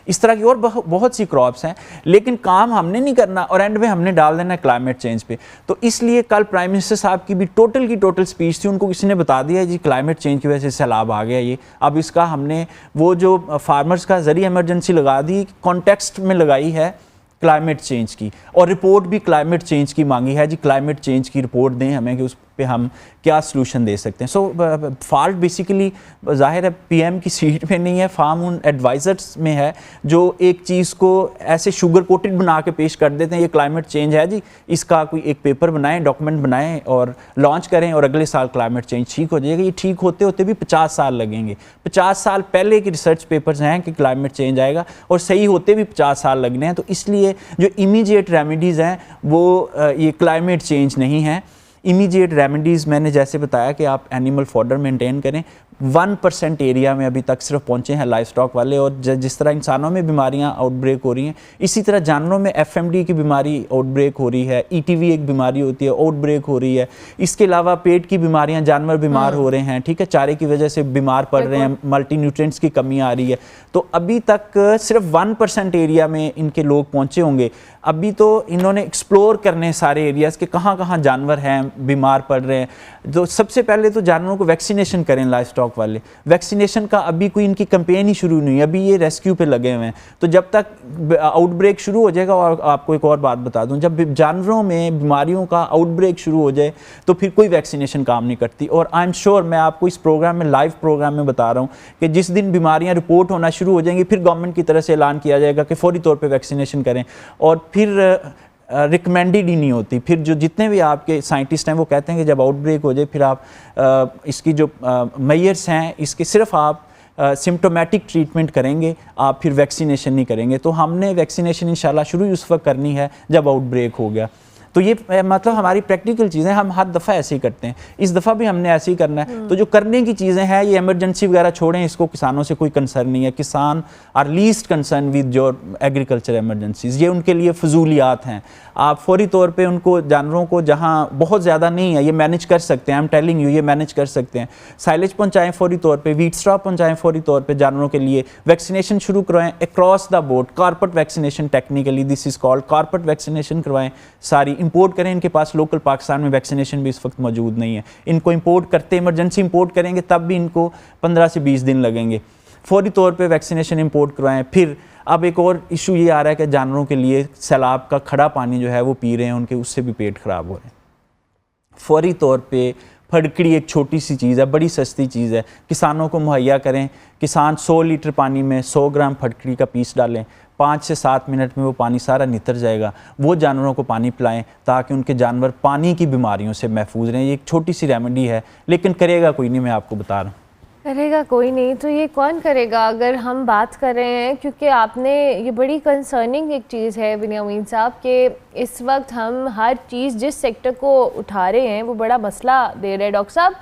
इस तरह की और बहुत सी क्रॉप्स हैं, लेकिन काम हमने नहीं करना और एंड में हमने डाल देना क्लाइमेट चेंज पे। तो इसलिए कल प्राइम मिनिस्टर साहब की भी टोटल स्पीच थी, उनको किसी ने बता दिया जी क्लाइमेट चेंज की वजह से सैलाब आ गया ये। अब इसका हमने वो जो फार्मर्स का जरिए इमरजेंसी लगा दी, कॉन्टेक्स्ट में लगाई है क्लाइमेट चेंज की, और रिपोर्ट भी क्लाइमेट चेंज की मांगी है जी, क्लाइमेट चेंज की रिपोर्ट दें हमें कि उस पे हम क्या सलूशन दे सकते हैं। सो फॉल्ट बेसिकली जाहिर है पीएम की सीट में नहीं है, फार्म उन एडवाइजर्स में है जो एक चीज़ को ऐसे शुगर कोटेड बना के पेश कर देते हैं, ये क्लाइमेट चेंज है जी, इसका कोई एक पेपर बनाएं, डॉक्यूमेंट बनाएं और लॉन्च करें और अगले साल क्लाइमेट चेंज ठीक हो जाएगा। ये ठीक होते होते भी 50 साल लगेंगे। 50 साल पहले के रिसर्च पेपर्स हैं कि क्लाइमेट चेंज आएगा और सही होते भी 50 साल लगने हैं। तो इसलिए जो इमीडिएट रेमेडीज़ हैं वो ये क्लाइमेट चेंज नहीं है। इमीडिएट रेमेडीज़ मैंने जैसे बताया कि आप एनिमल फॉडर मेंटेन करें। 1% एरिया में अभी तक सिर्फ पहुंचे हैं लाइफ स्टॉक वाले, और जिस तरह इंसानों में बीमारियां आउटब्रेक हो रही हैं, इसी तरह जानवरों में FMD की बीमारी आउटब्रेक हो रही है, ETV एक बीमारी होती है आउटब्रेक हो रही है। इसके अलावा पेट की बीमारियां, जानवर बीमार हो रहे हैं, ठीक है, चारे की वजह से बीमार पड़ रहे हैं, मल्टी न्यूट्रिएंट्स की कमी आ रही है। तो अभी तक सिर्फ 1% एरिया में इनके लोग पहुँचे होंगे। अभी तो इन्होंने एक्सप्लोर करने सारे एरियाज़ के कहाँ कहाँ जानवर हैं बीमार पड़ रहे हैं। तो सबसे पहले तो जानवरों को वैक्सीनेशन करें लाइफ स्टॉक वाले। वैक्सीनेशन का अभी कोई इनकी कैंपेन ही शुरू नहीं है, अभी ये रेस्क्यू पे लगे हुए हैं। तो जब तक आउटब्रेक शुरू हो जाएगा, और आपको एक और बात बता दूं, जब जानवरों में बीमारियों का आउटब्रेक शुरू हो जाए तो फिर कोई वैक्सीनेशन काम नहीं करती। और आई एम श्योर, मैं आपको इस प्रोग्राम में, लाइव प्रोग्राम में बता रहा हूँ कि जिस दिन बीमारियाँ रिपोर्ट होना शुरू हो जाएंगी, फिर गवर्नमेंट की तरफ से ऐलान किया जाएगा कि फौरी तौर पर वैक्सीनेशन करें। और फिर रिकमेंडेड ही नहीं होती। फिर जो जितने भी आपके साइंटिस्ट हैं वो कहते हैं कि जब आउटब्रेक हो जाए फिर आप इसकी जो मेजर्स हैं इसके सिर्फ आप सिम्टोमेटिक ट्रीटमेंट करेंगे, आप फिर वैक्सीनेशन नहीं करेंगे। तो हमने वैक्सीनेशन इंशाल्लाह शुरू उस वक्त करनी है जब आउटब्रेक हो गया। तो ये मतलब हमारी प्रैक्टिकल चीज़ें हम हर दफ़ा ऐसे ही करते हैं, इस दफ़ा भी हमने ऐसे ही करना है। तो जो करने की चीज़ें हैं, ये इमरजेंसी वगैरह छोड़ें, इसको किसानों से कोई कंसर्न नहीं है। Kisan are least concern with your agriculture emergencies, ये उनके लिए फजूलियात हैं। आप फौरी तौर पे उनको, जानवरों को जहाँ बहुत ज़्यादा नहीं है, ये मैनेज कर सकते हैं, आई एम टेलिंग यू, ये मैनेज कर सकते हैं। साइलेज पहुँचाएँ फौरी तौर पर, वीट स्ट्रॉ पहुँचाएँ फौरी तौर पर जानवरों के लिए, वैक्सीनेशन शुरू करवाएँ across the board, carpet vaccination, technically this is called carpet vaccination करवाएँ सारी। इंपोर्ट करें, इनके पास लोकल पाकिस्तान में वैक्सीनेशन भी इस वक्त मौजूद नहीं है। इनको इंपोर्ट करते, इमरजेंसी इंपोर्ट करेंगे तब भी इनको 15 से 20 दिन लगेंगे। फौरी तौर पे वैक्सीनेशन इंपोर्ट करवाएं। फिर अब एक और इशू ये आ रहा है कि जानवरों के लिए सैलाब का खड़ा पानी जो है वो पी रहे हैं, उनके उससे भी पेट ख़राब हो रहे हैं। फौरी तौर पे फटकड़ी एक छोटी सी चीज़ है, बड़ी सस्ती चीज़ है, किसानों को मुहैया करें। किसान 100 लीटर पानी में 100 ग्राम फटकड़ी का पीस डालें, 5 से 7 मिनट में वो पानी सारा नितर जाएगा। वो जानवरों को पानी पिलाएं ताकि उनके जानवर पानी की बीमारियों से महफूज रहें। ये एक छोटी सी रेमेडी है, लेकिन करेगा कोई नहीं, मैं आपको बता रहा हूँ। करेगा कोई नहीं तो ये कौन करेगा अगर हम बात कर रहे हैं, क्योंकि आपने ये बड़ी कंसर्निंग एक चीज़ है बिन्यामीन साहब कि इस वक्त हम हर चीज़ जिस सेक्टर को उठा रहे हैं वो बड़ा मसला दे रहे हैं। डॉक्टर साहब,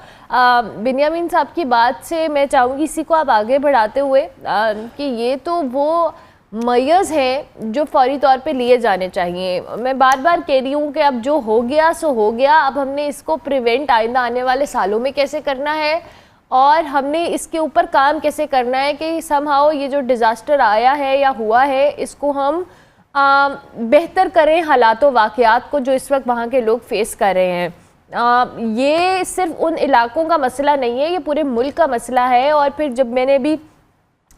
बिन्यामीन साहब की बात से मैं चाहूँगी इसी को आप आगे बढ़ाते हुए कि ये तो वो मेजर्स हैं जो फौरी तौर पे लिए जाने चाहिए। मैं बार बार कह रही हूँ कि अब जो हो गया सो हो गया, अब हमने इसको प्रिवेंट आइंदा आने वाले सालों में कैसे करना है और हमने इसके ऊपर काम कैसे करना है कि समहाउ ये जो डिज़ास्टर आया है या हुआ है इसको हम बेहतर करें हालात व वाक़यात को जो इस वक्त वहाँ के लोग फेस कर रहे हैं। ये सिर्फ उन इलाकों का मसला नहीं है, ये पूरे मुल्क का मसला है। और फिर जब मैंने भी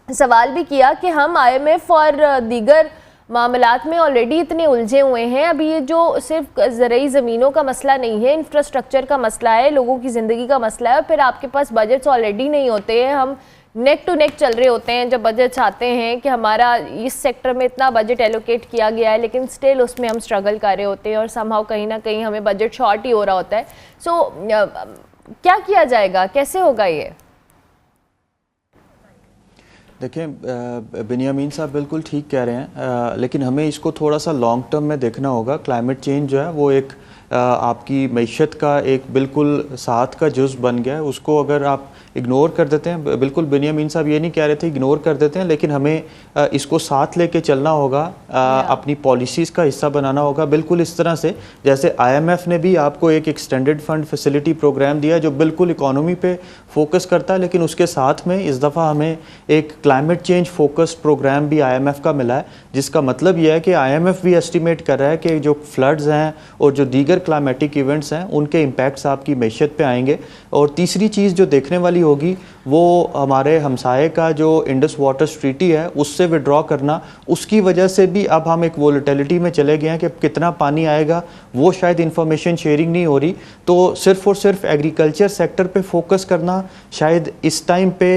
सवाल भी किया कि हम IMF और दीगर मामलात में ऑलरेडी इतने उलझे हुए हैं, अभी ये जो सिर्फ ज़रूरी ज़मीनों का मसला नहीं है, इंफ्रास्ट्रक्चर का मसला है, लोगों की ज़िंदगी का मसला है। और फिर आपके पास बजट्स ऑलरेडी नहीं होते हैं, हम नेक टू नेक चल रहे होते हैं जब बजट्स आते हैं कि हमारा इस सेक्टर में इतना बजट एलोकेट किया गया है, लेकिन स्टिल उसमें हम स्ट्रगल कर रहे होते हैं और समहाउ कहीं ना कहीं हमें बजट शॉर्ट ही हो रहा होता है। सो क्या किया जाएगा, कैसे होगा ये? देखिए, बिन्यामीन साहब बिल्कुल ठीक कह रहे हैं, लेकिन हमें इसको थोड़ा सा लॉन्ग टर्म में देखना होगा। क्लाइमेट चेंज जो है वो एक आपकी मईशत का एक बिल्कुल साथ का जुज़ बन गया है। उसको अगर आप इग्नोर कर देते हैं, बिल्कुल बिनियामीन साहब ये नहीं कह रहे थे इग्नोर कर देते हैं, लेकिन हमें इसको साथ लेके चलना होगा, अपनी पॉलिसीज़ का हिस्सा बनाना होगा। बिल्कुल इस तरह से जैसे IMF ने भी आपको एक एक्सटेंडेड फंड फैसिलिटी प्रोग्राम दिया जो बिल्कुल इकोनॉमी पे फोकस करता है, लेकिन उसके साथ में इस दफ़ा हमें एक क्लाइमेट चेंज फोकस्ड प्रोग्राम भी IMF का मिला है, जिसका मतलब यह है कि IMF भी एस्टिमेट कर रहा है कि जो फ्लड्स हैं और जो दीगर क्लाइमेटिक इवेंट्स हैं उनके इम्पैक्ट्स आपकी मईशत पे आएंगे। और तीसरी चीज़ जो देखने वाली होगी वो हमारे हमसाये का जो इंडस वाटर ट्रीटी है उससे विड्रॉ करना, उसकी वजह से भी अब हम एक वोलेटिलिटी में चले गए हैं कि कितना पानी आएगा वो शायद इंफॉर्मेशन शेयरिंग नहीं हो रही। तो सिर्फ और सिर्फ एग्रीकल्चर सेक्टर पे फोकस करना शायद इस टाइम पे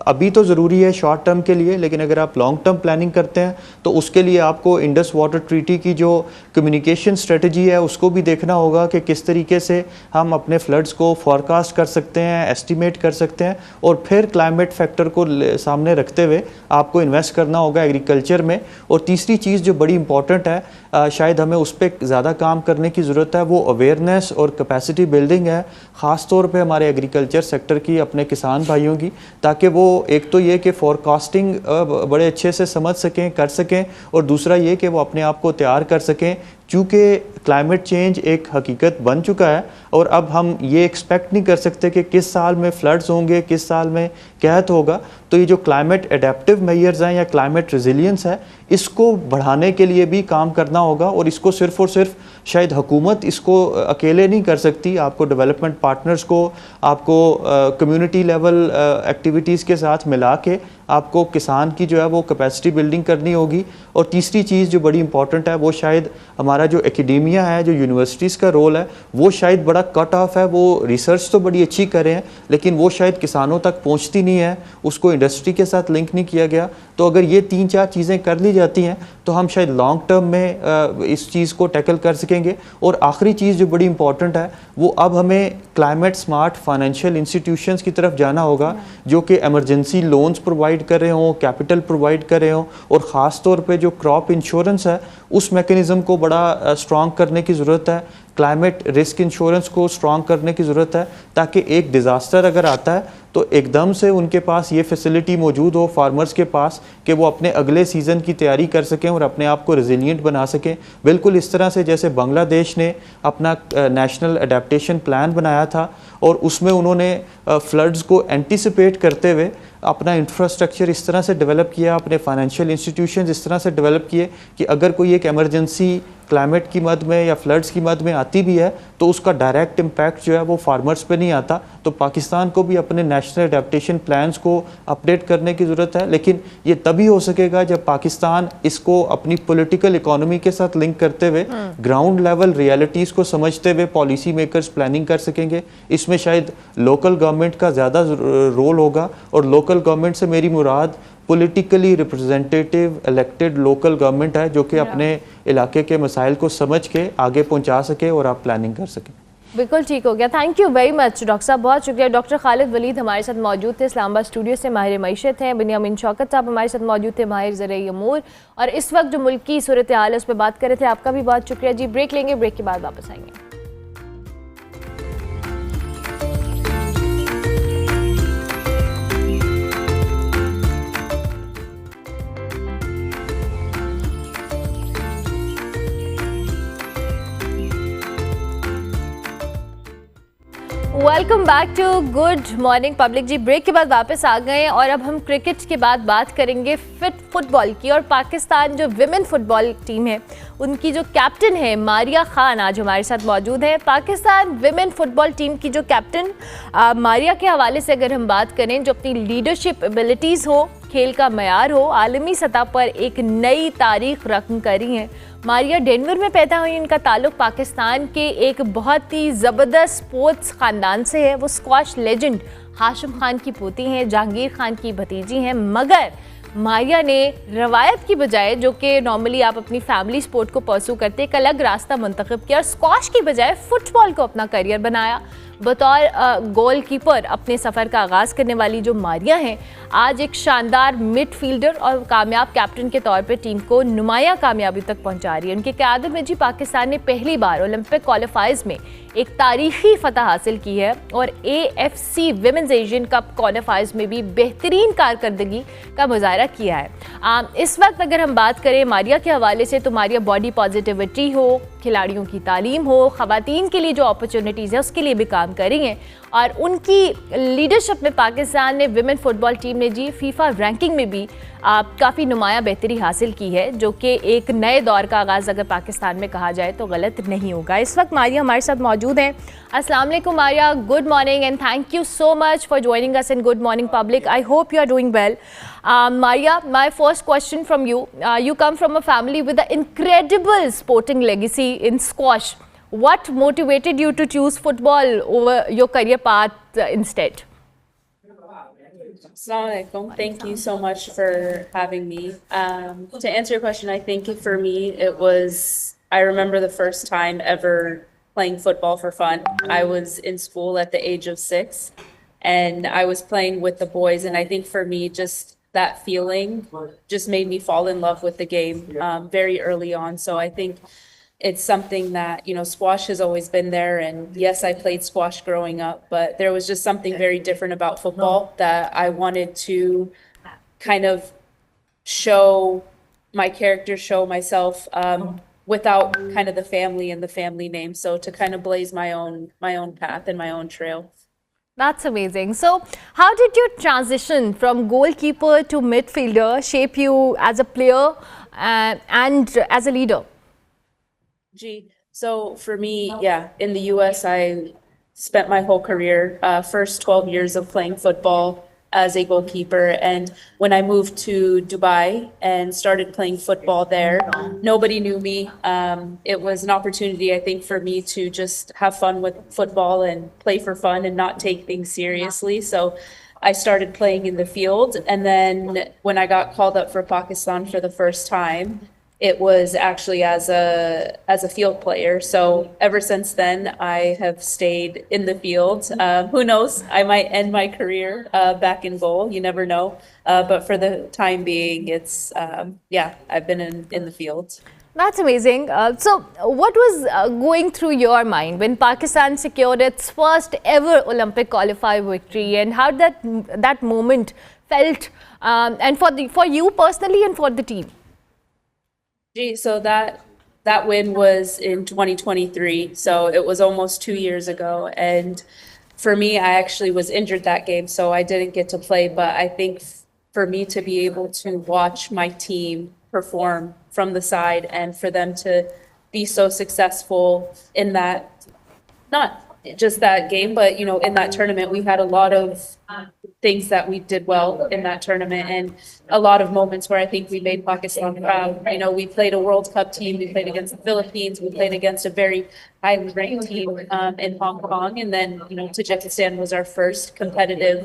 अभी तो ज़रूरी है शॉर्ट टर्म के लिए, लेकिन अगर आप लॉन्ग टर्म प्लानिंग करते हैं तो उसके लिए आपको इंडस वाटर ट्रीटी की जो कम्युनिकेशन स्ट्रेटजी है उसको भी देखना होगा कि किस तरीके से हम अपने फ्लड्स को फॉरकास्ट कर सकते हैं, एस्टिमेट कर सकते हैं, और फिर क्लाइमेट फैक्टर को सामने रखते हुए आपको इन्वेस्ट करना होगा एग्रीकल्चर में। और तीसरी चीज़ जो बड़ी इंपॉर्टेंट है, शायद हमें उस पर ज़्यादा काम करने की ज़रूरत है, वो अवेयरनेस और कैपेसिटी बिल्डिंग है, ख़ास तौर पे हमारे एग्रीकल्चर सेक्टर की, अपने किसान भाइयों की, ताकि वो एक तो ये कि फोरकास्टिंग बड़े अच्छे से समझ सकें, कर सकें, और दूसरा ये कि वो अपने आप को तैयार कर सकें, चूँकि क्लाइमेट चेंज एक हकीकत बन चुका है और अब हम ये एक्सपेक्ट नहीं कर सकते कि किस साल में फ्लड्स होंगे, किस साल में कहत होगा। तो ये जो क्लाइमेट एडेप्टिव मेजर्स हैं या क्लाइमेट रेजिलियंस है, इसको बढ़ाने के लिए भी काम करना होगा, और इसको सिर्फ और सिर्फ शायद हुकूमत इसको अकेले नहीं कर सकती, आपको डेवलपमेंट पार्टनर्स को, आपको कम्युनिटी लेवल एक्टिविटीज़ के साथ मिला के आपको किसान की जो है वो कैपेसिटी बिल्डिंग करनी होगी। और तीसरी चीज़ जो बड़ी इंपॉर्टेंट है वो शायद हमारा जो एकेडेमिया है, जो यूनिवर्सिटीज़ का रोल है, वो शायद बड़ा कट ऑफ है। वो रिसर्च तो बड़ी अच्छी कर रहे हैं लेकिन वो शायद किसानों तक पहुंचती नहीं है, उसको इंडस्ट्री के साथ लिंक नहीं किया गया। तो अगर ये 3-4 चीज़ें कर ली जाती हैं तो हम शायद लॉन्ग टर्म में इस चीज़ को टैकल कर सकेंगे। और आखिरी चीज़ जो बड़ी इंपॉर्टेंट है वो अब हमें क्लाइमेट स्मार्ट फाइनेंशियल इंस्टीट्यूशंस की तरफ जाना होगा जो कि एमरजेंसी लोन्स प्रोवाइड कर रहे हों, कैपिटल प्रोवाइड कर रहे हों, और ख़ास तौर पे जो क्रॉप इंश्योरेंस है उस मैकेनिज़्म को बड़ा स्ट्रॉन्ग करने की ज़रूरत है, क्लाइमेट रिस्क इंश्योरेंस को स्ट्रॉन्ग करने की ज़रूरत है, ताकि एक डिज़ास्टर अगर आता है तो एकदम से उनके पास ये फैसिलिटी मौजूद हो फार्मर्स के पास कि वो अपने अगले सीज़न की तैयारी कर सकें और अपने आप को रेजिलिएंट बना सकें। बिल्कुल इस तरह से जैसे बांग्लादेश ने अपना नेशनल अडेप्टेशन प्लान बनाया था और उसमें उन्होंने फ्लड्स को एंटिसिपेट करते हुए अपना इंफ्रास्ट्रक्चर इस तरह से डेवलप किया, अपने फाइनेंशियल इंस्टीट्यूशंस इस तरह से डेवलप किए कि अगर कोई एक एमरजेंसी क्लाइमेट की मद में या फ्लड्स की मद में आती भी है तो उसका डायरेक्ट इम्पैक्ट जो है वो फार्मर्स पे नहीं आता। तो पाकिस्तान को भी अपने नेशनल अडेप्टेशन प्लान्स को अपडेट करने की ज़रूरत है, लेकिन ये तभी हो सकेगा जब पाकिस्तान इसको अपनी पॉलिटिकल इकोनॉमी के साथ लिंक करते हुए ग्राउंड लेवल रियलिटीज़ को समझते हुए पॉलिसी मेकर्स प्लानिंग कर सकेंगे। इसमें शायद लोकल गवर्नमेंट का ज़्यादा रोल होगा, और लोकल गवर्नमेंट से मेरी मुराद politically representative elected local government है जो कि अपने इलाके के मसाइल को समझ के आगे पहुंचा सके और आप प्लानिंग कर सकें। बिल्कुल ठीक हो गया। Thank you very much doctor साहब, बहुत शुक्रिया। डॉक्टर खालिद वलीद हमारे साथ मौजूद थे इस्लामाबाद स्टूडियो से, माहिर मईशत हैं। बिनियामीन शौकत साहब हमारे साथ मौजूद थे, माहिर ज़राई अमूर, और इस वक्त जो मुल्क की सूरत हाल है उस पर बात कर रहे थे। आपका भी बहुत शुक्रिया जी। ब्रेक लेंगे, ब्रेक के बाद वापस आएंगे। Welcome back to good morning public ji. Break के बाद वापस आ गए हैं और अब हम क्रिकेट के बाद बात करेंगे फिट फुटबॉल की। और पाकिस्तान जो विमेन फुटबॉल टीम है उनकी जो कैप्टन है मारिया खान आज हमारे साथ मौजूद है। पाकिस्तान विमेन फुटबॉल टीम की जो कैप्टन मारिया के हवाले से अगर हम बात करें, जो अपनी लीडरशिप एबिलिटीज़ हो, खेल का मयार हो, आलमी सतह पर एक नई तारीख रकम करी हैं। मारिया डेनवर में पैदा हुई, उनका ताल्लुक पाकिस्तान के एक बहुत ही ज़बरदस्त स्पोर्ट्स ख़ानदान से है। वो स्क्वाश लेजेंड हाशिम खान की पोती हैं, जहांगीर खान की भतीजी हैं। मगर मारिया ने रवायत की बजाय, जो कि नॉर्मली आप अपनी फैमिली स्पोर्ट को परसू करते, एक अलग रास्ता मुंतखब किया और स्क्वाश की बजाय फुटबॉल को अपना करियर बनाया। बतौर गोलकीपर अपने सफ़र का आगाज़ करने वाली जो मारिया हैं, आज एक शानदार मिडफील्डर और कामयाब कैप्टन के तौर पे टीम को नुमाया कामयाबी तक पहुंचा रही है। उनकी क़यादत में जी पाकिस्तान ने पहली बार ओलंपिक क्वालिफायर्स में एक तारीखी फतह हासिल की है और AFC विमेंस एशियन कप क्वालिफायर्स में भी बेहतरीन कारकर्दगी का मुजाहरा किया है। इस वक्त अगर हम बात करें मारिया के हवाले से, तो मारिया बॉडी पॉजिटिविटी हो, खिलाड़ियों की तालीम हो, ख़वातीन के लिए जो अपॉर्चुनिटीज़ है उसके लिए भी काम कर रही हैं और उनकी लीडरशिप में पाकिस्तान ने विमेन फुटबॉल टीम ने जी फीफा रैंकिंग में भी काफ़ी नुमाया बेहतरी हासिल की है, जो कि एक नए दौर का आगाज़ अगर पाकिस्तान में कहा जाए तो गलत नहीं होगा। इस वक्त मारिया हमारे साथ मौजूद हैं। अस्सलाम वालेकुम Maria, good morning and thank you so much for joining us in good morning public. I hope you are doing well. Maria, my first question from you. You come from a family with an incredible sporting legacy in squash. What motivated you to choose football over your career path instead? Assalamu alaikum. Thank you so much for having me. To answer your question, I think for me I remember the first time ever playing football for fun. I was in school at the age of 6 and I was playing with the boys, and I think for me just that feeling just made me fall in love with the game very early on. So I think it's something that, squash has always been there. And yes, I played squash growing up, but there was just something very different about football that I wanted to kind of show my character, show myself without kind of the family and the family name. So to kind of blaze my own path and my own trail. That's amazing. So how did your transition from goalkeeper to midfielder shape you as a player and as a leader? So for me, in the US, I spent my whole career, first 12 years of playing football as a goalkeeper. And when I moved to Dubai and started playing football there, nobody knew me. It was an opportunity, I think, for me to just have fun with football and play for fun and not take things seriously. So I started playing in the field. And then when I got called up for Pakistan for the first time, it was actually as a field player. So ever since then, I have stayed in the field. Who knows? I might end my career back in goal. You never know. But for the time being, I've been in the field. That's amazing. So what was going through your mind when Pakistan secured its first ever Olympic qualifier victory, and how that moment felt, and for you personally and for the team? So that win was in 2023. So it was almost 2 years ago. And for me, I actually was injured that game, so I didn't get to play. But I think for me to be able to watch my team perform from the side and for them to be so successful in that, not just that game, but, in that tournament, we had a lot of things that we did well in that tournament and a lot of moments where I think we made Pakistan proud. We played a World Cup team, we played against the Philippines, we played against a very highly ranked team in Hong Kong, and then, Tajikistan was our first competitive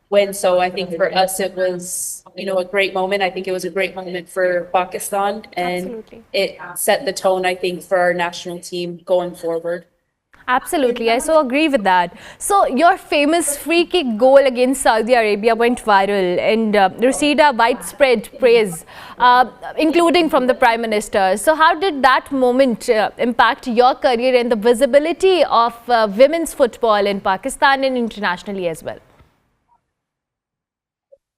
win. So I think for us it was, a great moment. I think it was a great moment for Pakistan, and Absolutely. It set the tone, I think, for our national team going forward. Absolutely, I so agree with that. So your famous free kick goal against Saudi Arabia went viral and received a widespread praise, including from the Prime Minister. So how did that moment impact your career and the visibility of women's football in Pakistan and internationally as well?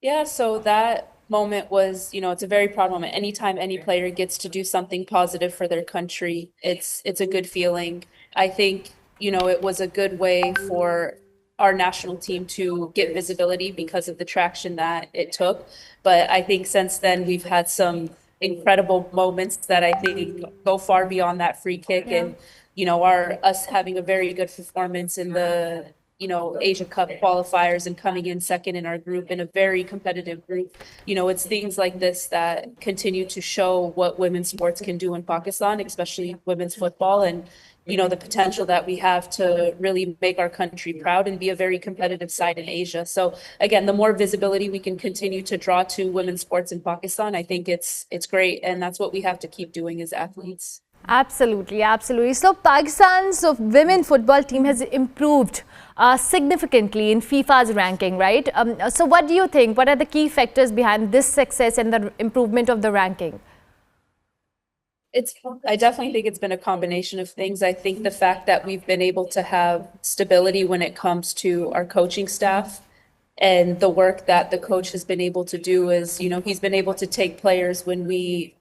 Yeah, so that moment was, it's a very proud moment. Anytime any player gets to do something positive for their country, it's a good feeling. I think, it was a good way for our national team to get visibility because of the traction that it took. But I think since then we've had some incredible moments that I think go far beyond that free kick. And, us having a very good performance in the Asia Cup qualifiers and coming in second in our group, in a very competitive group. It's things like this that continue to show what women's sports can do in Pakistan, especially women's football, and the potential that we have to really make our country proud and be a very competitive side in Asia. So again, the more visibility we can continue to draw to women's sports in Pakistan, I think it's great, and that's what we have to keep doing as athletes. Absolutely, absolutely. So Pakistan's women football team has improved significantly in FIFA's ranking, right? So what do you think? What are the key factors behind this success and the improvement of the ranking? I definitely think it's been a combination of things. I think the fact that we've been able to have stability when it comes to our coaching staff and the work that the coach has been able to do is, you know, he's been able to take players when we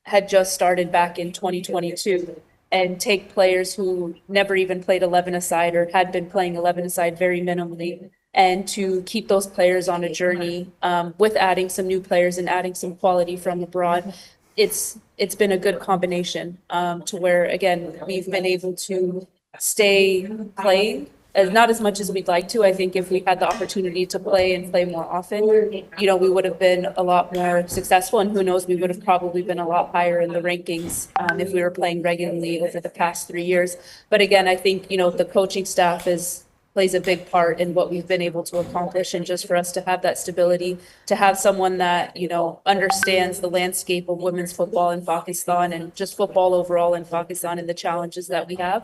had just started back in 2022 and take players who never even played 11-a-side or had been playing 11-a-side very minimally, and to keep those players on a journey with adding some new players and adding some quality from abroad. It's been a good combination to where, again, we've been able to stay playing. Not as much as we'd like to. I think if we had the opportunity to play and play more often, you know, we would have been a lot more successful, and who knows, we would have probably been a lot higher in the rankings if we were playing regularly over the past 3 years. But again, I think, you know, the coaching staff plays a big part in what we've been able to accomplish, and just for us to have that stability, to have someone that, you know, understands the landscape of women's football in Pakistan and just football overall in Pakistan and the challenges that we have.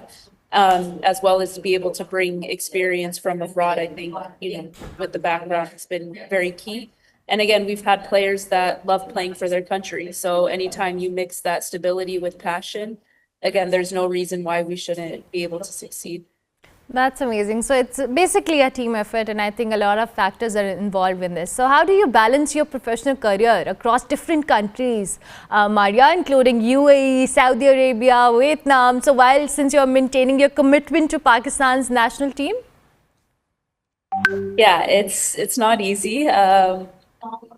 As well as to be able to bring experience from abroad, I think, you know, with the background has been very key. And again, we've had players that love playing for their country. So anytime you mix that stability with passion, again, there's no reason why we shouldn't be able to succeed. That's amazing. So it's basically a team effort, and I think a lot of factors are involved in this. So how do you balance your professional career across different countries, Maria, including UAE, Saudi Arabia, Vietnam? So since you're maintaining your commitment to Pakistan's national team? Yeah, it's not easy.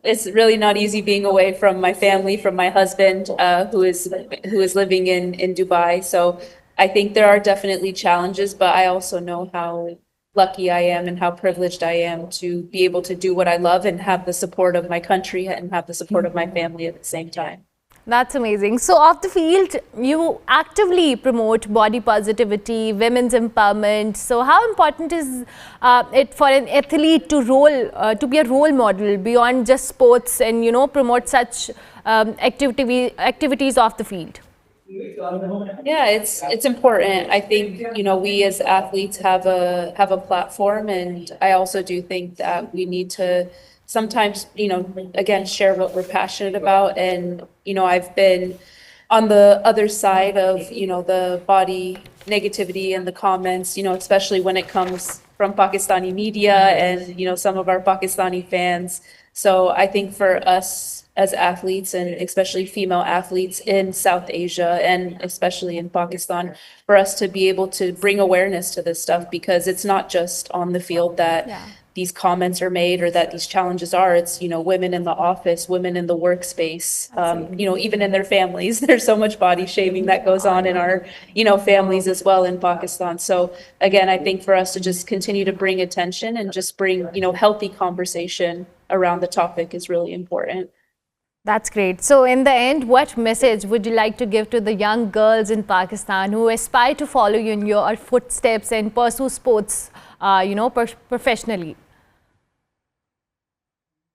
It's really not easy being away from my family, from my husband, who is living in Dubai. So I think there are definitely challenges, but I also know how lucky I am and how privileged I am to be able to do what I love and have the support of my country and have the support of my family at the same time. That's amazing. So off the field, you actively promote body positivity, women's empowerment. So how important is it for an athlete to be a role model beyond just sports and, you know, promote such activities off the field? Yeah, it's important. I think, you know, we as athletes have a platform, and I also do think that we need to sometimes, you know, again, share what we're passionate about. And, you know, I've been on the other side of, you know, the body negativity and the comments, you know, especially when it comes from Pakistani media and, you know, some of our Pakistani fans. So I think for us as athletes, and especially female athletes in South Asia and especially in Pakistan, for us to be able to bring awareness to this stuff, because it's not just on the field that these comments are made or that these challenges are. It's, you know, women in the office, women in the workspace, you know, even in their families. There's so much body shaming that goes on in our, you know, families as well in Pakistan. So again, I think for us to just continue to bring attention and just bring, you know, healthy conversation around the topic is really important. That's great. So in the end, what message would you like to give to the young girls in Pakistan who aspire to follow you in your footsteps and pursue sports, you know, professionally?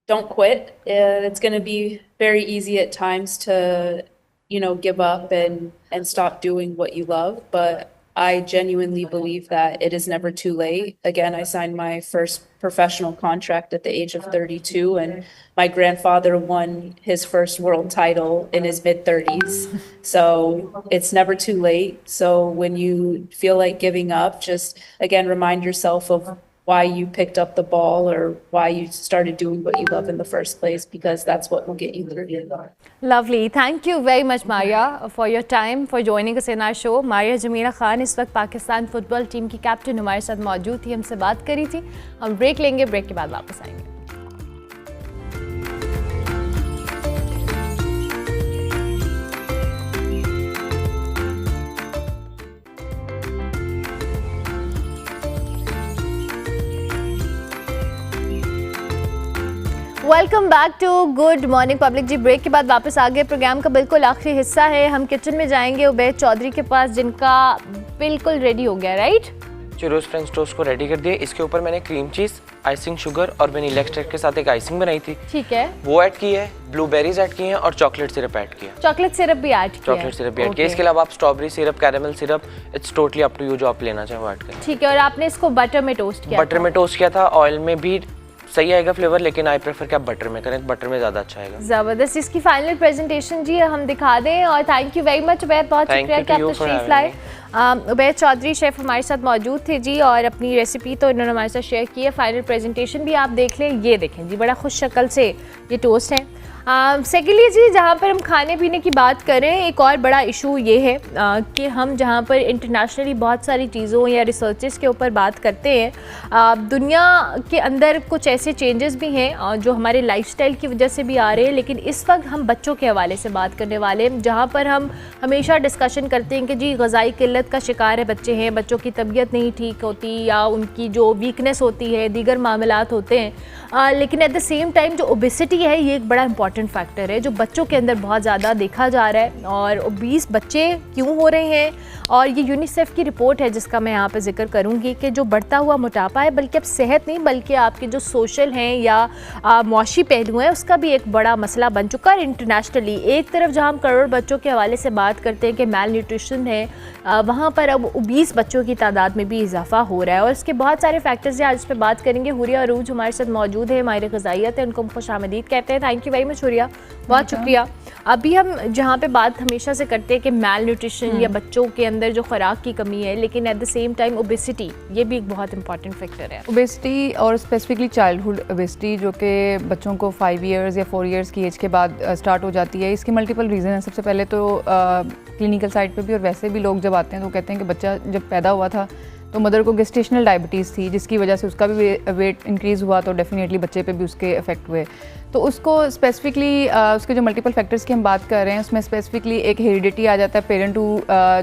Don't quit. It's going to be very easy at times to, you know, give up and stop doing what you love. But I genuinely believe that it is never too late. Again, I signed my first professional contract at the age of 32, and my grandfather won his first world title in his mid-30s. So it's never too late. So when you feel like giving up, just, again, remind yourself of why you picked up the ball or why you started doing what you love in the first place, because that's what will get you through. Lovely. Thank you very much, Maria, for your time, for joining us in our show. Maria Jameela Khan इस वक्त Pakistan football team की captain हमारे साथ मौजूद थी, हमसे बात करी थी. हम ब्रेक लेंगे, ब्रेक के बाद वापस आएंगे. Welcome back to good morning public ji. Break के बाद वापस आ गए. प्रोग्राम का बिल्कुल आखिरी हिस्सा है. हम किचन में जाएंगे उबैद चौधरी के पास, जिनका बिल्कुल रेडी हो गया, राइट? चुरोस फ्रेंच टोस्ट को रेडी कर दिया। इसके ऊपर मैंने क्रीम चीज़, आइसिंग शुगर और वनीला एक्सट्रैक्ट के साथ एक आइसिंग बनाई थी, ठीक है, वो ऐड की है, ब्लूबेरीज ऐड की हैं और चॉकलेट सिरप ऐड किया। चॉकलेट सिरप भी ऐड किया, चॉकलेट सिरप भी ऐड किया। इसके अलावा आप strawberry syrup, caramel syrup, it's totally up to you, जो आप लेना चाहें वो ऐड करें। ठीक है। और आपने इसको बटर में टोस्ट किया? बटर में टोस्ट किया था, ऑयल में भी सही आएगा फ्लेवर, लेकिन आई प्रेफर कि आप बटर में करें, बटर में ज़्यादा अच्छा आएगा। ज़बरदस्त। इसकी फाइनल प्रेजेंटेशन जी हम दिखा दें, और thank you very much Ubaid, बहुत शुक्रिया कि आप तशरीफ लाए। उबैद चौधरी शेफ़ हमारे साथ मौजूद थे जी, और अपनी रेसिपी तो इन्होंने हमारे साथ शेयर की है। फाइनल प्रेजेंटेशन भी आप देख लें, ये देखें जी, बड़ा खुश शक्ल से ये टोस्ट है। सेकेंडली जी, जहाँ पर हम खाने पीने की बात करें, एक और बड़ा इशू ये है कि हम जहाँ पर इंटरनेशनली बहुत सारी चीज़ों या रिसर्चेस के ऊपर बात करते हैं, दुनिया के अंदर कुछ ऐसे चेंजेस भी हैं जो हमारे लाइफस्टाइल की वजह से भी आ रहे हैं, लेकिन इस वक्त हम बच्चों के हवाले से बात करने वाले हैं, जहाँ पर हम हमेशा डिस्कशन करते हैं कि जी ग़िज़ाई किल्लत का शिकार है बच्चे हैं, बच्चों की तबीयत नहीं ठीक होती या उनकी जो वीकनेस होती है, दीगर मामलात होते हैं, लेकिन एट द सेम टाइम जो ओबेसिटी है ये एक बड़ा इंपॉर्टेंट फैक्टर है जो बच्चों के अंदर बहुत ज़्यादा देखा जा रहा है। और ओबीस बच्चे क्यों हो रहे हैं, और ये यूनिसेफ की रिपोर्ट है जिसका मैं यहाँ पे जिक्र करूँगी कि जो बढ़ता हुआ मोटापा है, बल्कि अब सेहत नहीं बल्कि आपके जो सोशल हैं या मौशी पहलू हैं, उसका भी एक बड़ा मसला बन चुका है इंटरनेशनली। एक तरफ जहाँ हम करोड़ बच्चों के हवाले से बात करते हैं कि मेल न्यूट्रिशन है, वहाँ पर अब ओबीस बच्चों की तादाद में भी इजाफा हो रहा है, और इसके बहुत सारे फैक्टर्स हैं, आज इस पर बात करेंगे। हुरिया अरूज हमारे साथ मौजूद है, माहिर ग़िज़ाइयत है, उनको खुशामदीद कहते हैं। Thank you very much Huriya, बहुत शुक्रिया। अभी हम जहाँ पे बात हमेशा से करते हैं कि मेल न्यूट्रिशन या बच्चों के अंदर जो खुराक की कमी है, लेकिन at the same time obesity ये भी एक बहुत इंपॉर्टेंट फैक्टर है। ओबेसिटी और स्पेसिफिकली चाइल्डहुड ओबेसिटी जो कि बच्चों को 5 इयर्स या 4 इयर्स की एज के बाद स्टार्ट हो जाती है, इसके मल्टीपल रीज़न हैं। सबसे पहले तो क्लिनिकल साइड पे भी और वैसे भी लोग जब आते हैं तो कहते हैं कि बच्चा जब पैदा हुआ था तो मदर को गेस्टेशनल डायबिटीज़ थी, जिसकी वजह से उसका भी वेट इंक्रीज़ हुआ, तो डेफिनेटली बच्चे पे भी उसके इफेक्ट हुए। तो उसको स्पेसिफिकली उसके जो मल्टीपल फैक्टर्स की हम बात कर रहे हैं, उसमें स्पेसिफिकली एक हेरिडिटी आ जाता है, पेरेंट टू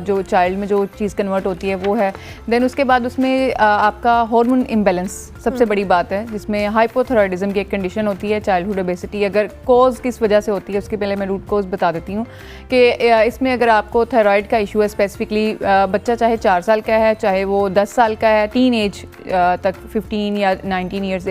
जो चाइल्ड में जो चीज़ कन्वर्ट होती है वो है। देन उसके बाद उसमें आपका हार्मोन इम्बैलेंस सबसे बड़ी बात है, जिसमें हाइपोथायराइडिज्म की एक कंडीशन होती है, चाइल्डहुड ओबेसिटी। अगर कॉज किस वजह से होती है उसके पहले मैं रूट कॉज बता देती हूँ कि इसमें अगर आपको थायराइड का इशू है स्पेसिफिकली, बच्चा चाहे 4 साल का है, चाहे वो 10 साल का है, टीन एज तक 15 या 19 ईयर्स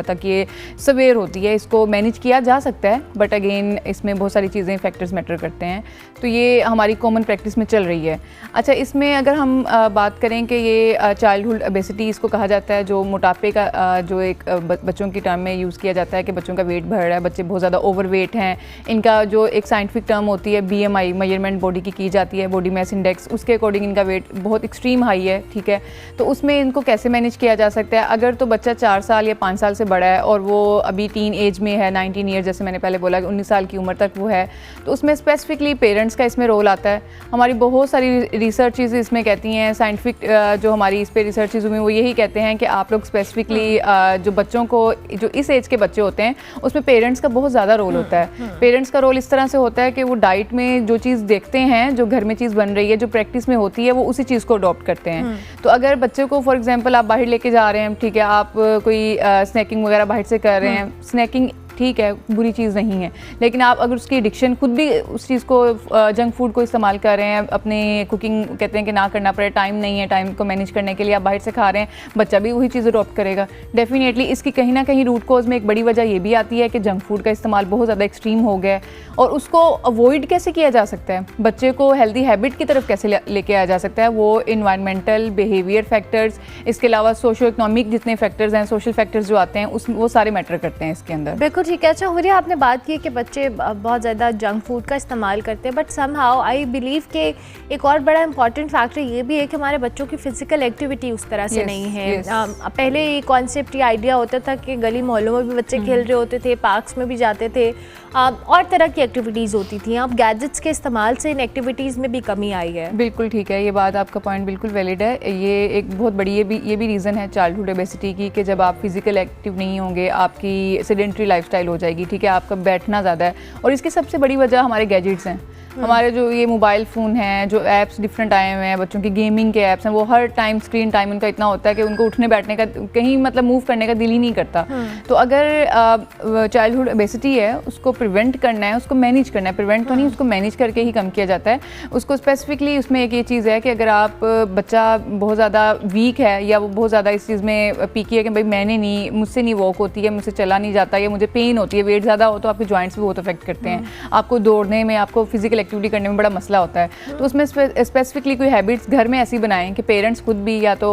तक ये सवेयर होती है, इसको मैनेज किया जा सकता है, बट अगेन इसमें बहुत सारी चीज़ें फैक्टर्स मैटर करते हैं, तो ये हमारी कॉमन प्रैक्टिस में चल रही है। अच्छा, इसमें अगर हम बात करें कि ये चाइल्डहुड ओबेसिटी इसको कहा जाता है, जो मोटापे का जो एक बच्चों की टर्म में यूज़ किया जाता है कि बच्चों का वेट बढ़ रहा है, बच्चे बहुत ज़्यादा ओवरवेट हैं, इनका जो एक साइंटिफिक टर्म होती है BMI, मेजरमेंट बॉडी की जाती है, बॉडी मास इंडेक्स, उसके अकॉर्डिंग इनका वेट बहुत एक्सट्रीम हाई है, ठीक है। तो उसमें इनको कैसे मैनेज किया जा सकता है? अगर तो बच्चा 4 साल या 5 साल से बड़ा है और वो अभी टीन एज में है, 19 ईयर जैसे मैंने पहले बोला कि 19 साल की उम्र तक वो है, तो उसमें स्पेसिफिकली पेरेंट्स का इसमें रोल आता है। हमारी बहुत सारी रिसर्चेज इसमें कहती हैं, साइंटिफिक जो हमारी इस पे रिसर्चेज हुई वो यही कहते हैं कि आप लोग स्पेसिफिकली जो बच्चों को, जो इस एज के बच्चे होते हैं, उसमें पेरेंट्स का बहुत ज़्यादा रोल होता है। पेरेंट्स का रोल इस तरह से होता है कि वो डाइट में जो चीज़ देखते हैं, जो घर में चीज़ बन रही है, जो प्रैक्टिस में होती है, वो उसी चीज़ को अडॉप्ट करते हैं। तो अगर बच्चे को फॉर एग्जांपल आप बाहर लेके जा रहे हैं, ठीक है, आप कोई स्नैकिंग वगैरह बाहर से कर रहे हैं, स्नैकिंग ठीक है, बुरी चीज़ नहीं है, लेकिन आप अगर उसकी एडिक्शन खुद भी उस चीज़ को जंक फूड को इस्तेमाल कर रहे हैं, अपने कुकिंग कहते हैं कि ना करना पड़े, टाइम नहीं है, टाइम को मैनेज करने के लिए आप बाहर से खा रहे हैं, बच्चा भी वही चीज़ अडॉप्ट करेगा डेफिनेटली। इसकी कहीं ना कहीं रूट कॉज में एक बड़ी वजह ये भी आती है कि जंक फूड का इस्तेमाल बहुत ज़्यादा एक्सट्रीम हो गया है, और उसको अवॉइड कैसे किया जा सकता है, बच्चे को हेल्दी हैबिट की तरफ कैसे लेके आया जा सकता है, वो इन्वायरमेंटल बिहेवियर फैक्टर्स, इसके अलावा सोशो इकोनॉमिक जितने फैक्टर्स हैं, सोशल फैक्टर्स जो आते हैं, उस वो सारे मैटर करते हैं इसके अंदर। बिल्कुल ठीक है। अच्छा हुरिया, आपने बात की कि बच्चे बहुत ज़्यादा जंक फूड का इस्तेमाल करते हैं, बट समहाउ आई बिलीव कि एक और बड़ा इंपॉर्टेंट फैक्टर ये भी है कि हमारे बच्चों की फिजिकल एक्टिविटी उस तरह से नहीं है। पहले ये कॉन्सेप्ट, ये आइडिया होता था कि गली मोहल्लों में भी बच्चे खेल रहे होते थे, पार्क्स में भी जाते थे, और तरह की एक्टिविटीज़ होती थी। अब गैजेट्स के इस्तेमाल से इन एक्टिविटीज़ में भी कमी आई है। बिल्कुल ठीक है, ये बात आपका पॉइंट बिल्कुल वैलिड है। ये एक बहुत बड़ी ये भी रीज़न है चाइल्डहुड ओबेसिटी की, कि जब आप फिजिकल एक्टिव नहीं होंगे, आपकी सेडेंट्री लाइफस्टाइल लाइफस्टाइल हो जाएगी, ठीक है, आपका बैठना ज़्यादा है। और इसकी सबसे बड़ी वजह हमारे गैजेट्स हैं, हमारे जो ये मोबाइल फ़ोन हैं, जो ऐप्स डिफरेंट आए हुए हैं, बच्चों की गेमिंग के ऐप्स हैं, वो हर टाइम स्क्रीन टाइम उनका इतना होता है कि उनको उठने बैठने का कहीं मतलब मूव करने का दिल ही नहीं करता। तो अगर चाइल्डहुड ओबेसिटी है उसको प्रिवेंट करना है, उसको मैनेज करना है, प्रिवेंट तो नहीं, उसको मैनेज करके ही कम किया जाता है। उसको स्पेसिफिकली उसमें एक ये चीज़ है कि अगर आप बच्चा बहुत ज़्यादा वीक है या वो बहुत ज़्यादा इस चीज़ में पीकी है कि भाई मैंने नहीं, मुझसे नहीं वॉक होती है, मुझसे चला नहीं जाता, या मुझे पेन होती है, वेट ज़्यादा हो तो आपके जॉइंट्स भी बहुत अफेक्ट करते हैं, आपको दौड़ने में, आपको फिजिकल एक्टिविटी करने में बड़ा मसला होता है। तो उसमें स्पेसिफिकली कोई हैबिट्स घर में ऐसी बनाएं कि पेरेंट्स खुद भी या तो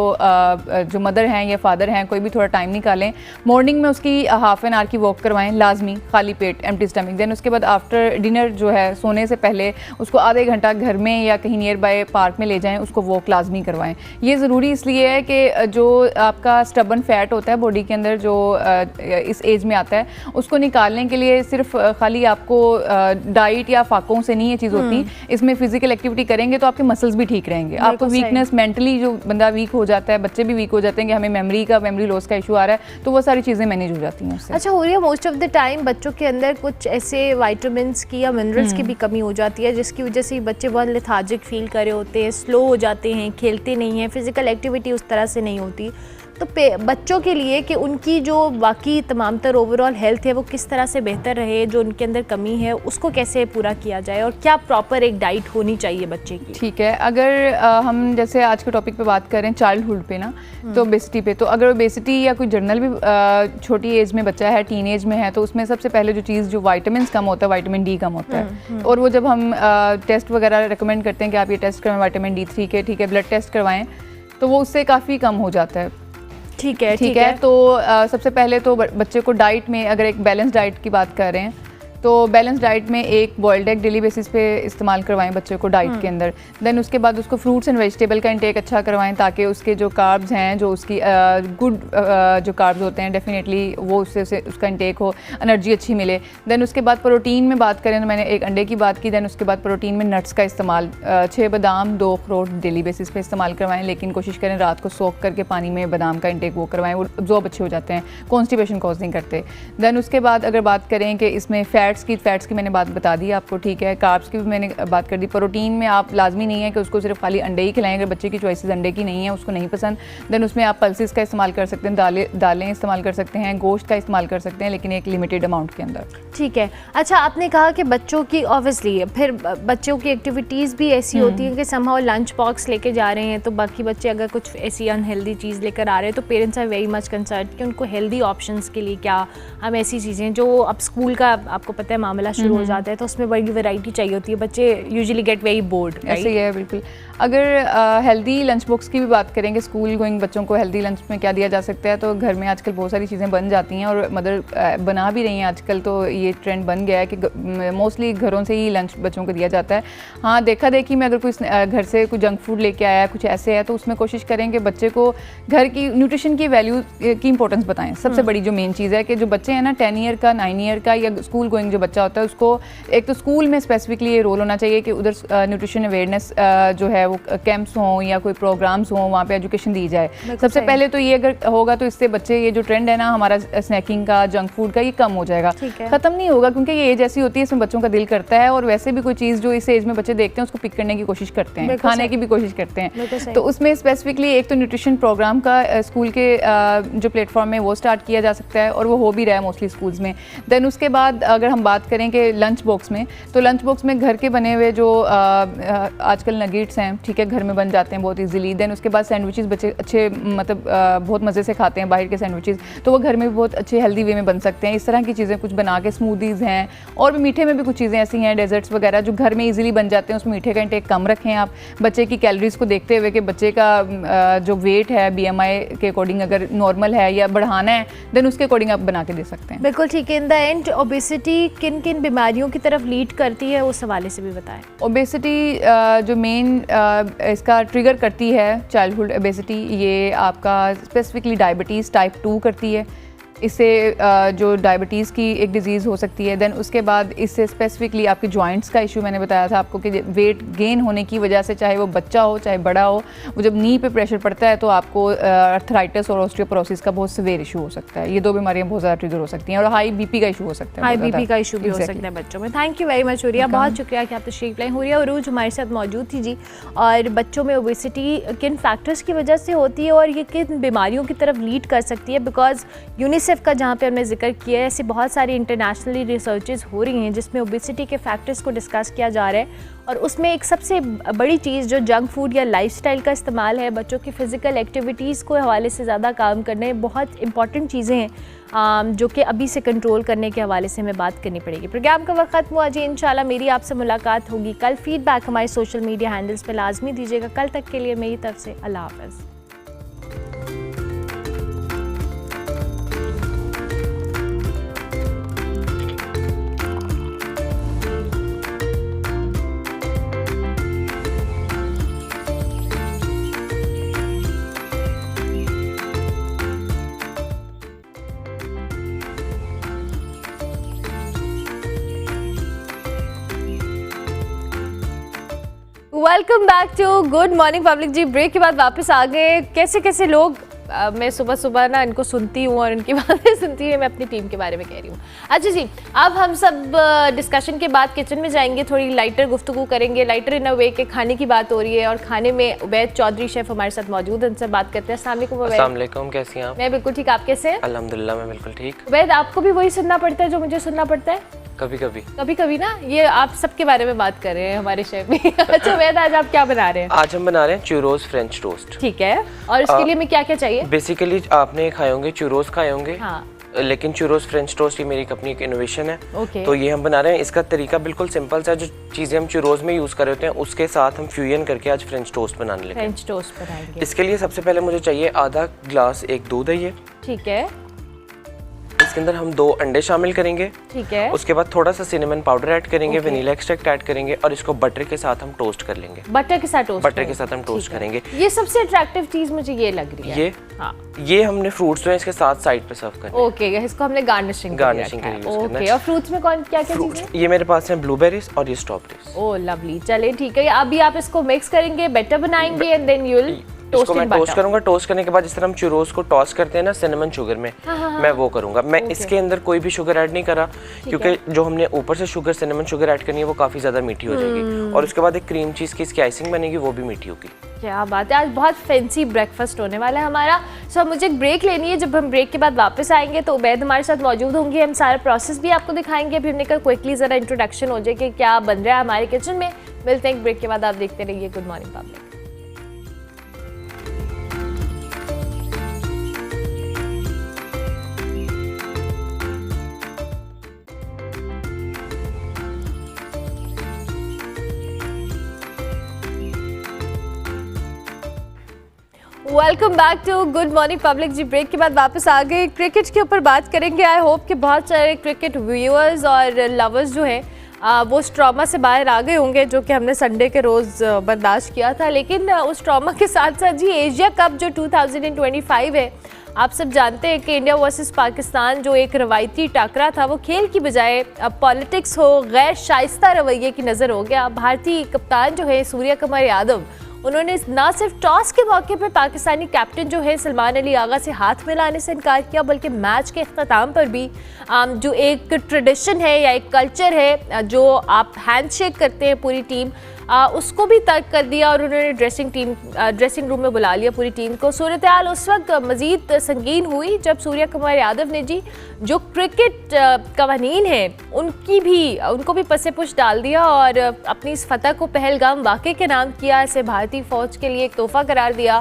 जो मदर हैं या फादर हैं कोई भी थोड़ा टाइम निकालें, मॉर्निंग में उसकी हाफ एन आवर की वॉक करवाएं लाजमी, खाली पेट, एम्प्टी स्टमक। देन उसके बाद आफ्टर डिनर जो है सोने से पहले उसको आधे घंटा घर में या कहीं नियर बाय पार्क में ले जाएं, उसको वॉक लाजमी करवाएं। ये ज़रूरी इसलिए है कि जो आपका स्टबन फैट होता है बॉडी के अंदर जो इस एज में आता है, उसको निकालने के लिए सिर्फ खाली आपको डाइट या फाकों से नहीं ये चीज़ होती, इसमें फिजिकल एक्टिविटी करेंगे तो आपके मसल्स भी ठीक रहेंगे। आपको वीकनेस, मेंटली जो बंदा वीक हो जाता है, बच्चे भी वीक हो जाते हैं कि हमें मेमोरी लॉस का इशू आ रहा है, तो वो सारी चीज़ें मैनेज हो जाती हैं उससे। अच्छा, हो रही है मोस्ट ऑफ द टाइम बच्चों के अंदर कुछ ऐसे विटामिन्स की या मिनरल्स की भी कमी हो जाती है जिसकी वजह से बच्चे बहुत लेथार्जिक फील कर रहे होते हैं, स्लो हो जाते हैं, खेलते नहीं हैं, फिजिकल एक्टिविटी उस तरह से नहीं होती। तो बच्चों के लिए कि उनकी जो बाकी तमाम तर ओवरऑल हेल्थ है वो किस तरह से बेहतर रहे, जो उनके अंदर कमी है उसको कैसे पूरा किया जाए, और क्या प्रॉपर एक डाइट होनी चाहिए बच्चे की? ठीक है, अगर हम जैसे आज के टॉपिक पे बात करें चाइल्डहुड पे ना, तो ओबेसिटी पे, तो अगर ओबेसिटी या कोई जर्नल भी छोटी एज में बच्चा है, टीन एज में है, तो उसमें सबसे पहले जो चीज़ जो विटामिन कम होता है, विटामिन डी कम होता है। और वो जब हम टेस्ट वगैरह रिकमेंड करते हैं कि आप ये टेस्ट करवाएं विटामिन D3 के, ठीक है, ब्लड टेस्ट करवाएं, तो वो उससे काफ़ी कम हो जाता है। ठीक है। तो सबसे पहले तो बच्चे को डाइट में अगर एक बैलेंस डाइट की बात कर रहे हैं तो बैलेंस डाइट में एक बॉइल्ड एग डेली बेसिस पे इस्तेमाल करवाएं बच्चे को डाइट के अंदर। देन उसके बाद उसको फ्रूट्स एंड वेजिटेबल का इंटेक अच्छा करवाएं ताकि उसके जो कार्ब्स हैं, जो उसकी गुड जो कार्ब्स होते हैं, डेफिनेटली वो उससे उसका इंटेक हो, एनर्जी अच्छी मिले। देन उसके बाद प्रोटीन में बात करें तो मैंने एक अंडे की बात की। देन उसके बाद प्रोटीन में नट्स का इस्तेमाल, 6 बादाम 2 अखरोट डेली बेसिस पे इस्तेमाल करवाएं, लेकिन कोशिश करें रात को सोक करके पानी में बादाम का इंटेक वो करवाएं, वो अब्जॉर्ब अच्छे हो जाते हैं, कॉन्स्टिपेशन कॉज नहीं करते। देन उसके बाद अगर बात करें कि इसमें फैट्स की मैंने बात बता दी आपको, ठीक है, कार्ब्स की भी मैंने बात कर दी। प्रोटीन में आप लाजमी नहीं है कि उसको सिर्फ खाली अंडे ही खिलाएं, अगर बच्चे की चॉइसेस अंडे की नहीं है, उसको नहीं पसंद, देन उसमें आप पल्सेस का इस्तेमाल कर सकते हैं, दालें इस्तेमाल कर सकते हैं, गोश्त का इस्तेमाल कर सकते हैं, लेकिन एक लिमिटेड अमाउंट के अंदर। ठीक है। अच्छा, आपने कहा कि बच्चों की ऑब्वियसली फिर बच्चों की एक्टिविटीज़ भी ऐसी होती हैं कि समहाउ लंच बॉक्स लेके जा रहे हैं, तो बाकी बच्चे अगर कुछ ऐसी अनहेल्दी चीज़ लेकर आ रहे हैं तो parents are very much concern कि उनको हेल्दी ऑप्शंस के लिए क्या हम ऐसी चीज़ें, जो अब स्कूल का आपको पता है मामला शुरू हो जाता है तो उसमें बड़ी वैरायटी चाहिए होती है, बच्चे यूजुअली गेट वेरी बोर्ड। ऐसे ही है, बिल्कुल। अगर हेल्दी लंच बॉक्स की भी बात करेंगे, स्कूल गोइंग बच्चों को हेल्दी लंच में क्या दिया जा सकता है, तो घर में आजकल बहुत सारी चीज़ें बन जाती हैं और मदर बना भी रही हैं आजकल, तो ये ट्रेंड बन गया है कि मोस्टली घरों से ही लंच बच्चों को दिया जाता है। हाँ, देखा देखी में अगर कोई घर से कुछ जंक फूड लेके आया है, कुछ ऐसे है, तो उसमें कोशिश करें कि बच्चे को घर की न्यूट्रिशन की वैल्यू की इंपॉर्टेंस बताएं। सबसे बड़ी जो मेन चीज़ है कि जो बच्चे हैं ना 10 ईयर का, 9 ईयर का या स्कूल गोइंग जो बच्चा होता है, उसको एक तो स्कूल में स्पेसिफिकली ये रोल होना चाहिए कि उधर न्यूट्रिशन अवेयरनेस जो है वो कैंप्स हों या कोई प्रोग्राम्स हों, वहाँ पे एजुकेशन दी जाए। सबसे पहले तो ये अगर होगा तो इससे बच्चे ये जो ट्रेंड है ना हमारा स्नैकिंग का, जंक फूड का, ये कम हो जाएगा, खत्म नहीं होगा, क्योंकि ये एज ऐसी होती है इसमें बच्चों का दिल करता है और वैसे भी कोई चीज़ जो इस एज में बच्चे देखते हैं उसको पिक करने की कोशिश करते हैं, खाने की भी कोशिश करते हैं। तो उसमें स्पेसिफिकली एक तो न्यूट्रिशन प्रोग्राम का स्कूल के जो प्लेटफॉर्म है वो स्टार्ट किया जा सकता है और वो हो भी रहा है मोस्टली स्कूल्स में। देन उसके बाद अगर हम बात करें कि लंच बॉक्स में, तो लंच बॉक्स में घर के बने हुए जो आजकल नगेट्स हैं, ठीक है, घर में बन जाते हैं बहुत इजीली। देन उसके बाद सैंडविचेस बच्चे अच्छे मतलब बहुत मज़े से खाते हैं बाहर के सैंडविचेस, तो वो घर में भी बहुत अच्छे हेल्दी वे में बन सकते हैं। इस तरह की चीज़ें कुछ बना के, स्मूदीज़ हैं और भी मीठे में भी कुछ चीज़ें ऐसी हैं, डेजर्ट्स वगैरह जो घर में इजीली बन जाते हैं, उसमें मीठे का इंटेक कम रखें आप, बच्चे की कैलोरीज़ को देखते हुए कि बच्चे का जो वेट है BMI के अकॉर्डिंग अगर नॉर्मल है या बढ़ाना है, देन उसके अकॉर्डिंग आप बना के दे सकते हैं। बिल्कुल ठीक है। इन द एंड ओबेसिटी किन किन बीमारियों की तरफ लीड करती है, उस हवाले से भी बताएं। ओबेसिटी जो मेन इसका ट्रिगर करती है चाइल्डहुड ओबेसिटी, ये आपका स्पेसिफिकली डायबिटीज़ टाइप 2 करती है, इससे जो डायबिटीज़ की एक डिज़ीज़ हो सकती है। देन उसके बाद इससे स्पेसिफिकली आपके जॉइंट्स का इशू मैंने बताया था आपको कि वेट गेन होने की वजह से, चाहे वो बच्चा हो चाहे बड़ा हो, वो जब नी पे प्रेशर पड़ता है तो आपको अर्थराइटिस और ऑस्टियोपोरोसिस का बहुत सीवियर इशू हो सकता है। ये दो बीमारियां बहुत ज़्यादा ट्रिगर हो सकती हैं, और हाई बीपी का इशू हो सकता है, हाई बहुत बीपी ज़्यादा। का इशू भी हो Exactly. सकता है बच्चों में। Thank you very much Huriya, बहुत शुक्रिया कि आप तशरीफ लाए। हुरिया उरूज हमारे साथ मौजूद थी जी। और बच्चों में ओबेसिटी किन फैक्टर्स की वजह से होती है और ये किन बीमारियों की तरफ लीड कर सकती है, बिकॉज यूनिसेफ का जहाँ पे हमने जिक्र किया है, ऐसी बहुत सारी इंटरनेशनली रिसर्चेस हो रही हैं जिसमें ओबेसिटी के फैक्टर्स को डिस्कस किया जा रहा है। और उसमें एक सबसे बड़ी चीज़ जो जंक फूड या लाइफस्टाइल का इस्तेमाल है, बच्चों की फ़िज़िकल एक्टिविटीज़ को हवाले से ज़्यादा काम करने, बहुत इंपॉर्टेंट चीज़ें हैं जो कि अभी से कंट्रोल करने के हवाले से हमें बात करनी पड़ेगी। प्रोग्राम का वक्त खत्म हुआ जी। इंशाल्लाह मेरी आपसे मुलाकात होगी कल। फीडबैक हमारे सोशल मीडिया हैंडल्स पे लाजमी दीजिएगा। कल तक के लिए मेरी तरफ से अल्लाह हाफ़िज़। Welcome back to good morning public ji. Break के बाद वापस आ गए। कैसे कैसे लोग मैं सुबह सुबह ना इनको सुनती हूँ और इनकी बातें सुनती हूँ। मैं अपनी टीम के बारे में कह रही हूँ। अच्छा जी, अब हम सब डिस्कशन के बाद किचन में जाएंगे, थोड़ी लाइटर गुफ्तगू करेंगे। लाइटर इन अ वे के खाने की बात हो रही है और खाने में उबैद चौधरी शेफ हमारे साथ मौजूद है, उनसे बात करते हैं। अस्सलाम वालेकुम उबैद। अस्सलाम वालेकुम, कैसी हैं आप? मैं बिल्कुल ठीक, आप कैसे हैं? अल्हम्दुलिल्लाह मैं बिल्कुल ठीक। उबैद, आपको भी वही सुनना पड़ता है जो मुझे सुनना पड़ता है? कभी कभी कभी कभी ना, ये आप सबके बारे में बात कर रहे हैं हमारे शेफ भी। अच्छा उबैद, आज आप क्या बना रहे हैं? आज हम बना रहे हैं चूरोस फ्रेंच टोस्ट। ठीक है, और इसके लिए मैं क्या क्या चाहिए? बेसिकली आपने खाए होंगे चूरोस, खाए होंगे हाँ। लेकिन चूरोस फ्रेंच टोस्ट ये मेरी अपनी एक इनोवेशन है। ओके। तो ये हम बना रहे हैं। इसका तरीका बिल्कुल सिंपल सा, जो चीज़ें हम चूरोस में यूज़ कर रहे होते हैं उसके साथ हम फ्यूजन करके आज फ्रेंच टोस्ट बनाने लगे। फ्रेंच टोस्ट बनाएंगे। इसके लिए सबसे पहले मुझे चाहिए आधा ग्लास एक दूध है ये। ठीक है। इसके अंदर हम 2 अंडे शामिल करेंगे। ठीक है। उसके बाद थोड़ा सा सिनेमन पाउडर ऐड करेंगे, वनीला एक्सट्रैक्ट ऐड करेंगे और इसको बटर के साथ हम टोस्ट कर लेंगे। बटर के साथ टोस्ट? बटर के साथ हम टोस्ट करेंगे। ये सबसे अट्रैक्टिव चीज मुझे ये लग रही है। ये हाँ। ये हमने फ्रूट्स जो है इसके साथ साइड पे सर्व करना है। ओके, इसको हमने गार्निशिंग के लिए यूज करना है। ओके, और फ्रूट्स में कौन क्या क्या चीजें? ये मेरे पास है ब्लूबेरीज और ये स्ट्रॉबेरीज। ओह लवली, चले ठीक है। अभी आप इसको मिक्स करेंगे, बैटर बनाएंगे एंड देन यू विल इसको मैं टोस्ट करूंगा। टोस्ट करने के बाद जिस तरह हम चूरोस को टॉस करते हैं ना सिनेमन शुगर में, मैं वो करूंगा। मैं इसके अंदर कोई भी शुगर ऐड नहीं करा, क्योंकि जो हमने ऊपर से शुगर सिनेमन शुगर ऐड करनी है वो काफी ज्यादा मीठी हो जाएगी। और उसके बाद एक क्रीम चीज की इसकी आइसिंग बनेगी, वो भी मीठी होगी। क्या बात है, आज बहुत फैंसी ब्रेकफास्ट होने वाला है हमारा। सो मुझे एक ब्रेक लेनी है। जब हम ब्रेक के बाद वापस आएंगे तो उबैद हमारे साथ मौजूद होंगे, हम सारा प्रोसेस भी आपको दिखाएंगे। अभी हमने कहा क्विकली ज़रा इंट्रोडक्शन हो जाए कि क्या बन रहा है हमारे किचन में। मिलते हैं ब्रेक के बाद, आप देखते रहिए good morning public. Welcome back to good morning public ji. Break के बाद वापस आ गए। क्रिकेट के ऊपर बात करेंगे। आई होप कि बहुत सारे क्रिकेट व्यूअर्स और लवर्स जो हैं वो उस ट्रॉमा से बाहर आ गए होंगे जो कि हमने संडे के रोज़ बर्दाश्त किया था। लेकिन उस ट्रॉमा के साथ साथ जी एशिया कप जो 2025 है, आप सब जानते हैं कि इंडिया वर्सेस पाकिस्तान जो एक रवायती टाकरा था वो खेल की बजाय अब पॉलिटिक्स हो, गैर शाइस्ता रवैये की नज़र हो गया। भारतीय कप्तान जो है सूर्य कुमार यादव, उन्होंने ना सिर्फ टॉस के मौके पर पाकिस्तानी कैप्टन जो है सलमान अली आगा से हाथ मिलाने से इनकार किया, बल्कि मैच के अख्ताम पर भी जो एक ट्रेडिशन है या एक कल्चर है जो आप हैंडशेक करते हैं पूरी टीम, उसको भी तर्क कर दिया और उन्होंने ड्रेसिंग रूम में बुला लिया पूरी टीम को। सूरत हाल उस वक्त मज़ीद संगीन हुई जब सूर्य कुमार यादव ने जी जो क्रिकेट कवानीन है उनको भी पसे पुश डाल दिया और अपनी इस फतह को पहलगाम वाक़े के नाम किया, इसे भारतीय फ़ौज के लिए एक तोहफ़ा करार दिया।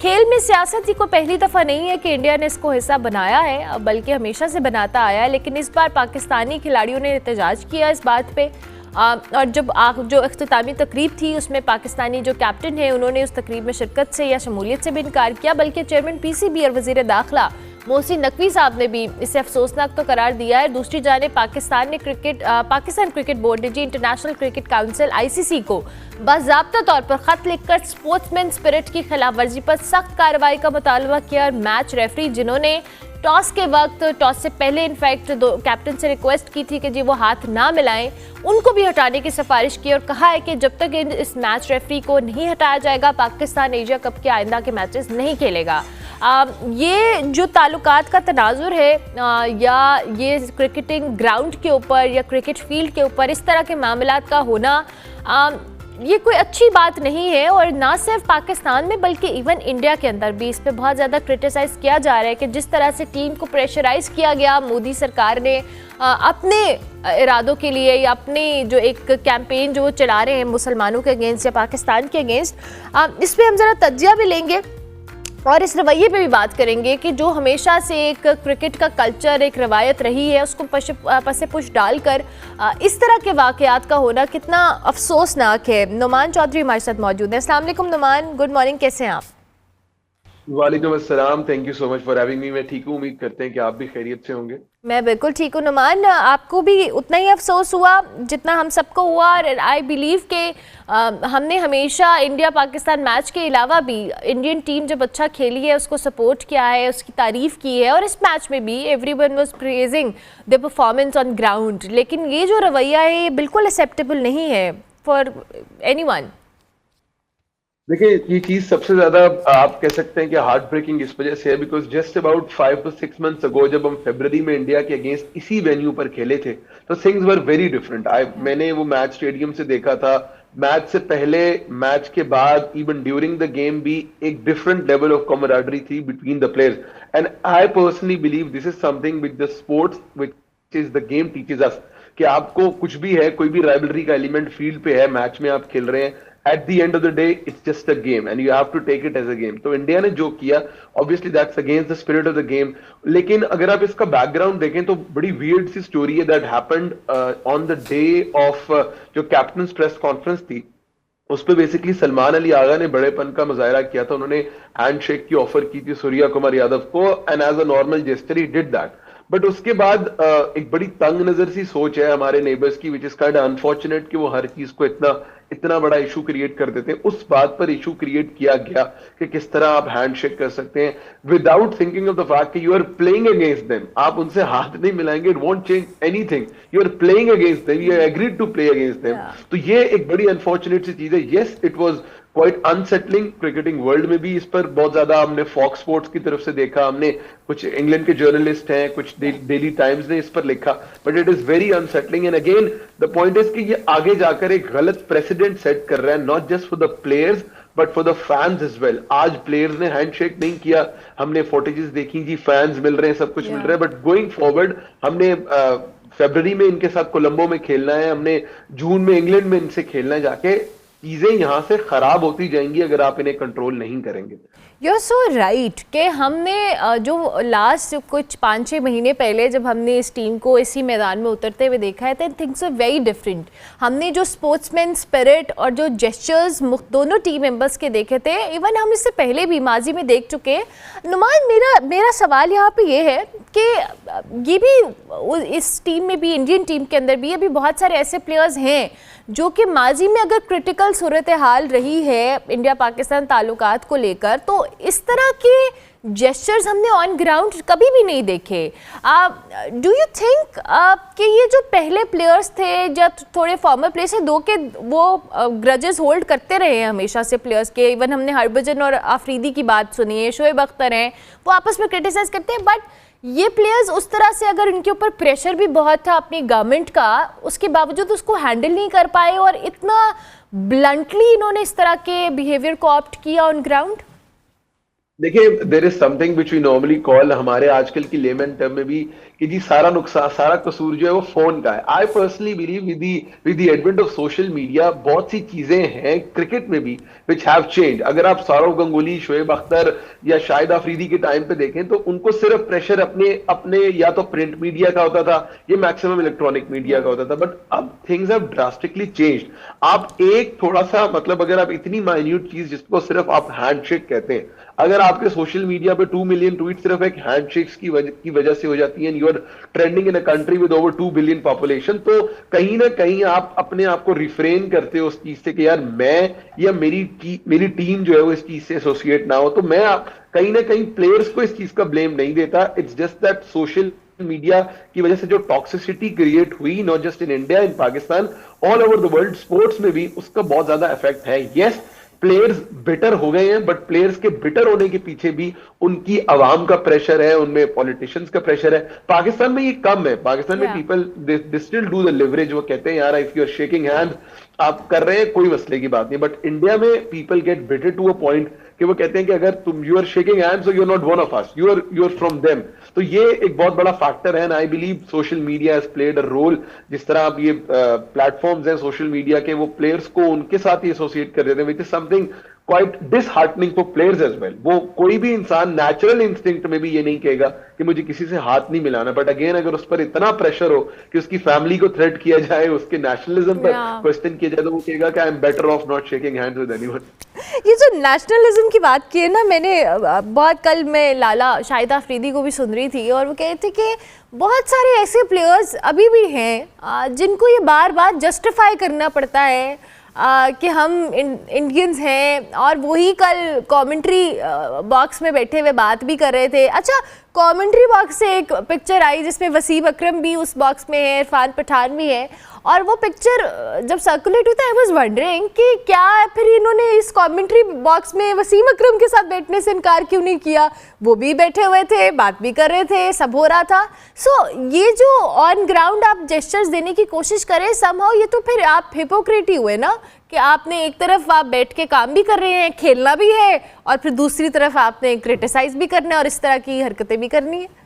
खेल में सियासत ही को पहली दफ़ा नहीं है कि इंडिया ने इसको हिस्सा बनाया है, बल्कि हमेशा से बनाता आया है। लेकिन इस बार पाकिस्तानी खिलाड़ियों ने एहतजाज किया इस बात पे, और जब जो इख्तितामी तकरीब थी उसमें पाकिस्तानी जो कैप्टन है उन्होंने उस तकरीब में शिरकत से या शमूलियत से भी इनकार किया, बल्कि चेयरमैन PCB और वज़ीर दाखिला मोहसिन नकवी साहब ने भी इसे अफसोसनाक तो करार दिया है। दूसरी जानिब पाकिस्तान क्रिकेट बोर्ड ने जी इंटरनेशनल क्रिकेट काउंसिल ICC को बाज़ाब्ता तौर पर ख़त लिखकर स्पोर्ट्समैन स्पिरिट की खिलाफ वर्जी पर सख्त कार्रवाई का मुतालबा किया और मैच रेफरी जिन्होंने टॉस के वक्त, टॉस से पहले इनफैक्ट दो कैप्टन से रिक्वेस्ट की थी कि जी वो हाथ ना मिलाएं, उनको भी हटाने की सिफारिश की और कहा है कि जब तक इस मैच रेफरी को नहीं हटाया जाएगा पाकिस्तान एशिया कप के आइंदा के मैचेस नहीं खेलेगा। ये जो ताल्लुकात का तनाजुर है या ये क्रिकेटिंग ग्राउंड के ऊपर या क्रिकेट फील्ड के ऊपर इस तरह के मामलात का होना, ये कोई अच्छी बात नहीं है। और ना सिर्फ पाकिस्तान में बल्कि इवन इंडिया के अंदर भी इस पे बहुत ज़्यादा क्रिटिसाइज़ किया जा रहा है कि जिस तरह से टीम को प्रेशराइज़ किया गया मोदी सरकार ने अपने इरादों के लिए या अपनी जो एक कैंपेन जो वो चला रहे हैं मुसलमानों के अगेंस्ट या पाकिस्तान के अगेंस्ट, इस पर हम ज़रा तज्जिया भी लेंगे और इस रवैये पे भी बात करेंगे कि जो हमेशा से एक क्रिकेट का कल्चर, एक रवायत रही है, उसको पसे पुश डालकर इस तरह के वाक़यात का होना कितना अफसोसनाक है। नुमान चौधरी हमारे साथ मौजूद हैं। अस्सलाम वालेकुम नुमान, गुड मॉर्निंग, कैसे हैं आप? वालेकुम अस्सलाम, thank you so much for having me. मैं ठीक हूँ, उम्मीद करते हैं कि आप भी खैरियत से होंगे। मैं बिल्कुल ठीक हूँ। नुमान, आपको भी उतना ही अफसोस हुआ जितना हम सबको हुआ? और आई बिलीव के हमने हमेशा इंडिया पाकिस्तान मैच के अलावा भी इंडियन टीम जब अच्छा खेली है उसको सपोर्ट किया है, उसकी तारीफ़ की है और इस मैच में भी everyone was praising the performance on ground. लेकिन ये जो रवैया है ये बिल्कुल एक्सेप्टेबल नहीं है फॉर एनीवन। देखिए, ये चीज सबसे ज्यादा आप कह सकते हैं कि हार्ट ब्रेकिंग इस वजह से है because just about 5 to 6 months अगो जब हम फरवरी में इंडिया के अगेंस्ट इसी वेन्यू पर खेले थे तो थिंग्स वर वेरी डिफरेंट। मैंने वो मैच स्टेडियम से देखा था, मैच से पहले, मैच के बाद, इवन ड्यूरिंग द गेम भी एक डिफरेंट लेवल ऑफ कॉमराडरी थी between the players and I personally believe this is something which the sports which is the game teaches us कि आपको कुछ भी है, कोई भी राइवलरी का एलिमेंट फील्ड पे है, मैच में आप खेल रहे हैं, at the end of the day it's just a game and you have to take it as a game। तो इंडिया ने जो किया obviously that's against the spirit of the game। लेकिन अगर आप इसका बैकग्राउंड देखें तो बड़ी weird सी स्टोरी है that happened on the day of जो कैप्टन प्रेस कॉन्फ्रेंस थी उस पर बेसिकली सलमान अली आगा ने बड़ेपन का मुजाहरा किया था। उन्होंने हैंडशेक की ऑफर की थी सूर्या कुमार यादव को and as a normal gesture he did that. But उसके बाद एक बड़ी तंग नजर सी सोच है हमारे नेबर्स की विच इज काइंड अनफॉर्चुनेट कि वो हर चीज को इतना बड़ा इशू क्रिएट कर देते हैं। उस बात पर इशू क्रिएट किया गया कि किस तरह आप हैंडशेक कर सकते हैं without thinking of the fact कि you are playing against them. आप उनसे हाथ नहीं मिलाएंगे, it won't change anything, you are playing against them, you agreed to play against them. तो ये एक बड़ी अनफॉर्चुनेट सी चीज है। Yes, it was quite unsettling. Cricketing world में भी इस पर बहुत ज्यादा हमने फॉक्स स्पोर्ट्स की तरफ से देखा, हमने कुछ इंग्लैंड के जर्नलिस्ट हैं, कुछ डेली टाइम्स ने इस पर लिखा, but it is very unsettling and again the point is कि ये आगे जाकर एक गलत प्रेसिडेंट सेट कर रहा है, not just for the players but for the fans as well. आज प्लेयर्स ने हैंडशेक नहीं किया, हमने फुटेजेस देखी जी, फैंस मिल रहे हैं, सब कुछ मिल रहा है, बट गोइंग फॉरवर्ड हमने फरवरी में इनके साथ कोलंबो में खेलना है, हमने जून में इंग्लैंड में इनसे खेलना है, जाके चीजें यहां से खराब होती जाएंगी अगर आप इन्हें कंट्रोल नहीं करेंगे। You're so right कि हमने जो लास्ट कुछ 5-6 महीने पहले जब हमने इस टीम को इसी मैदान में उतरते हुए देखा है तो थिंग्स आर वेरी डिफरेंट। हमने जो स्पोर्ट्समैन स्पिरिट और जो जेस्चर्स दोनों टीम मेंबर्स के देखे थे, इवन हम इससे पहले भी माजी में देख चुके हैं। नुमान, मेरा सवाल यहाँ पे ये है कि ये भी इस टीम में भी, इंडियन टीम के अंदर भी अभी बहुत सारे ऐसे प्लेयर्स हैं जो कि माजी में अगर क्रिटिकल सूरत हाल रही है इंडिया पाकिस्तान ताल्लुकात को लेकर तो इस तरह के जेस्चर्स हमने ऑन ग्राउंड कभी भी नहीं देखे। डू यू थिंक कि ये जो पहले प्लेयर्स थे, जब थोड़े फॉर्मर प्लेयर्स हैं, दो के वो ग्रजेस होल्ड करते रहे हैं हमेशा से प्लेयर्स के, इवन हमने हरभजन और आफरीदी की बात सुनी है, शोएब अख्तर हैं, वो आपस में क्रिटिसाइज करते हैं, बट ये प्लेयर्स उस तरह से अगर इनके ऊपर प्रेशर भी बहुत था अपनी गवर्नमेंट का, उसके बावजूद उसको हैंडल नहीं कर पाए और इतना ब्लंटली इन्होंने इस तरह के बिहेवियर को ऑप्ट किया ऑन ग्राउंड। देखिए, there is something which we normally call, हमारे आजकल की लेमन टर्म में भी, कि जी सारा नुकसान, सारा कसूर जो है वो फोन का है। I personally believe with the advent of social media बहुत सी चीजें हैं क्रिकेट में भी विच हैव चेंज। अगर आप सौरव गंगुली, शोएब अख्तर या शाहिद अफरीदी के टाइम पे देखें तो उनको सिर्फ प्रेशर अपने या तो प्रिंट मीडिया का होता था या मैक्सिमम इलेक्ट्रॉनिक मीडिया का होता था, बट अब थिंग्स हैव ड्रास्टिकली चेंज्ड। आप एक थोड़ा सा, मतलब अगर आप इतनी माइन्यूट चीज जिसको सिर्फ आप हैंडशेक कहते हैं, अगर आपके सोशल मीडिया पे 2 मिलियन ट्वीट सिर्फ एक हैंडशेक्स की वजह से हो जाती है, and you are trending in a country with over 2 billion population, तो कहीं ना कहीं आप अपने आप को रिफ्रेन करते हो उस चीज से कि यार मैं या मेरी टीम जो है वो इस चीज से एसोसिएट ना हो। तो मैं कहीं ना कहीं प्लेयर्स को इस चीज का ब्लेम नहीं देता। It's just that social media की वजह से जो टॉक्सिसिटी क्रिएट हुई, not just in India, in Pakistan, all over the world sports में भी, उसका बहुत ज्यादा इफेक्ट है। यस, प्लेयर्स बिटर हो गए हैं, बट प्लेयर्स के बिटर होने के पीछे भी उनकी आवाम का प्रेशर है, उनमें पॉलिटिशियंस का प्रेशर है। पाकिस्तान में ये कम है, पाकिस्तान में people they still do the leverage. वो कहते हैं यार if you are shaking hand, आप कर रहे हैं कोई मसले की बात नहीं। बट इंडिया में people get bitter to a point कि वो कहते हैं कि अगर तुम you are shaking hand so you are not one of us, you are from them. तो ये एक बहुत बड़ा फैक्टर है, and I believe social media has played a role. जिस तरह आप ये प्लेटफॉर्म्स हैं सोशल मीडिया के, वो प्लेयर्स को उनके साथ ही एसोसिएट कर देते हैं, which is something quite disheartening for players as well. वो कोई भी इंसान नेचुरल इंस्टिंक्ट में भी ये नहीं कहेगा कि मुझे किसी से हाथ नहीं मिलाना, बट अगेन अगर उस पर इतना प्रेशर हो कि उसकी फैमिली को थ्रेट किया जाए, उसके नेशनलिज्म पर क्वेश्चन किया जाए, तो वो कहेगा कि I am better of not shaking hands with anyone. ये जो नेशनलिज्म की बात की है ना, मैंने बहुत कल मैं लाला शाहिद अफरीदी को भी सुन रही थी, और वो कह रहे थे कि बहुत सारे ऐसे प्लेयर्स अभी भी हैं जिनको ये बार बार जस्टिफाई करना पड़ता है कि हम इंडियंस हैं, और वही कल कमेंट्री बॉक्स में बैठे हुए बात भी कर रहे थे। अच्छा, कमेंट्री बॉक्स से एक पिक्चर आई जिसमें वसीम अकरम भी उस बॉक्स में है, इरफान पठान भी है, और वो पिक्चर जब सर्कुलेट हुई था, आई वाज वंडरिंग कि क्या फिर इन्होंने इस कमेंट्री बॉक्स में वसीम अकरम के साथ बैठने से इनकार क्यों नहीं किया? वो भी बैठे हुए थे, बात भी कर रहे थे, सब हो रहा था। सो ये जो ऑन ग्राउंड आप जेस्चर्स देने की कोशिश करें, समहाउ ये तो फिर आप हिपोक्रेट ही हुए ना, कि आपने एक तरफ आप बैठ के काम भी कर रहे हैं, खेलना भी है, और फिर दूसरी तरफ आपने क्रिटिसाइज भी करना है और इस तरह की हरकतें भी करनी है।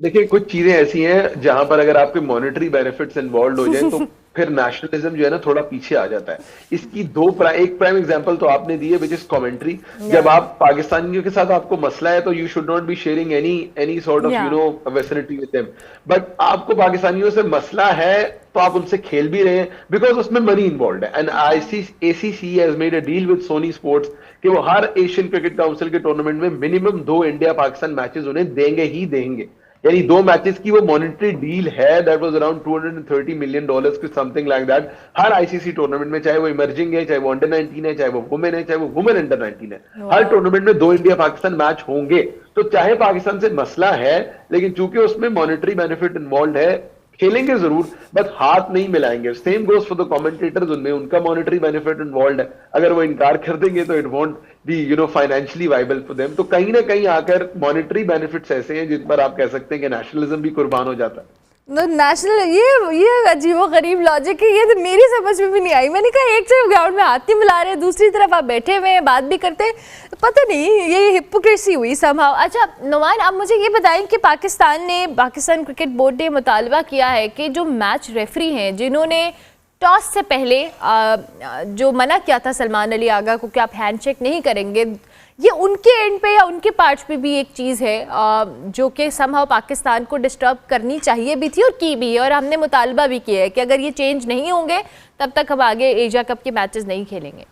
देखिए, कुछ चीजें ऐसी हैं जहां पर अगर आपके मॉनेटरी बेनिफिट्स इन्वॉल्व हो जाए तो फिर नेशनलिज्म जो है ना थोड़ा पीछे आ जाता है। इसकी एक प्राइम एग्जांपल तो आपने दी है, विच इज कमेंट्री। जब आप पाकिस्तानियों के साथ आपको मसला है तो you should not be sharing any sort of you know vicinity with them, but आपको पाकिस्तानियों से मसला है तो आप उनसे खेल भी रहे हैं, बिकॉज उसमें मनी इन्वॉल्व है। And ACC has made a deal with Sony sports कि वो हर एशियन क्रिकेट काउंसिल के टूर्नामेंट में मिनिमम 2 इंडिया पाकिस्तान मैचेस उन्हें देंगे ही देंगे, यानी 2 मैचेस की वो मॉनेटरी डील है। दैट वाज अराउंड $230 मिलियन की something like that, her ICC tournament में, चाहे वो इमर्जिंग है, चाहे वो अंडर 19 है, चाहे वो वुमेन है, चाहे वो वुमेन अंडर 19 है, हर टूर्नामेंट में 2 इंडिया पाकिस्तान मैच होंगे। तो चाहे पाकिस्तान से मसला है, लेकिन चूंकि उसमें मॉनेटरी बेनिफिट इन्वॉल्व है, खेलेंगे जरूर बट हाथ नहीं मिलाएंगे। Same goes for the commentators, उनमें उनका मॉनेटरी बेनिफिट इन्वॉल्व है, अगर वो इनकार कर देंगे तो it won't be you know financially viable for them. तो कहीं ना कहीं आकर मॉनेटरी बेनिफिट्स ऐसे हैं जिन पर आप कह सकते हैं कि नेशनलिज्म भी कुर्बान हो जाता है। नेशनल ये अजीबो गरीब लॉजिक है, ये तो मेरी समझ में भी नहीं आई। मैंने कहा एक तरफ ग्राउंड में हाथ नहीं मिला रहे, दूसरी तरफ आप बैठे हुए हैं, बात भी करते, पता नहीं ये हिपोक्रेसी हुई समहाउ। अच्छा नुमान, आप मुझे ये बताएं कि पाकिस्तान क्रिकेट बोर्ड ने मुतालबा किया है कि जो मैच रेफरी हैं जिन्होंने टॉस से पहले जो मना किया था सलमान अली आगा को कि आप हैंडशेक नहीं करेंगे, ये उनके एंड पे या उनके पार्ट पे भी एक चीज़ है जो कि समहाउ पाकिस्तान को डिस्टर्ब करनी चाहिए भी थी और की भी है, और हमने मुतालबा भी किया है कि अगर ये चेंज नहीं होंगे तब तक हम आगे एशिया कप के मैचेस नहीं खेलेंगे।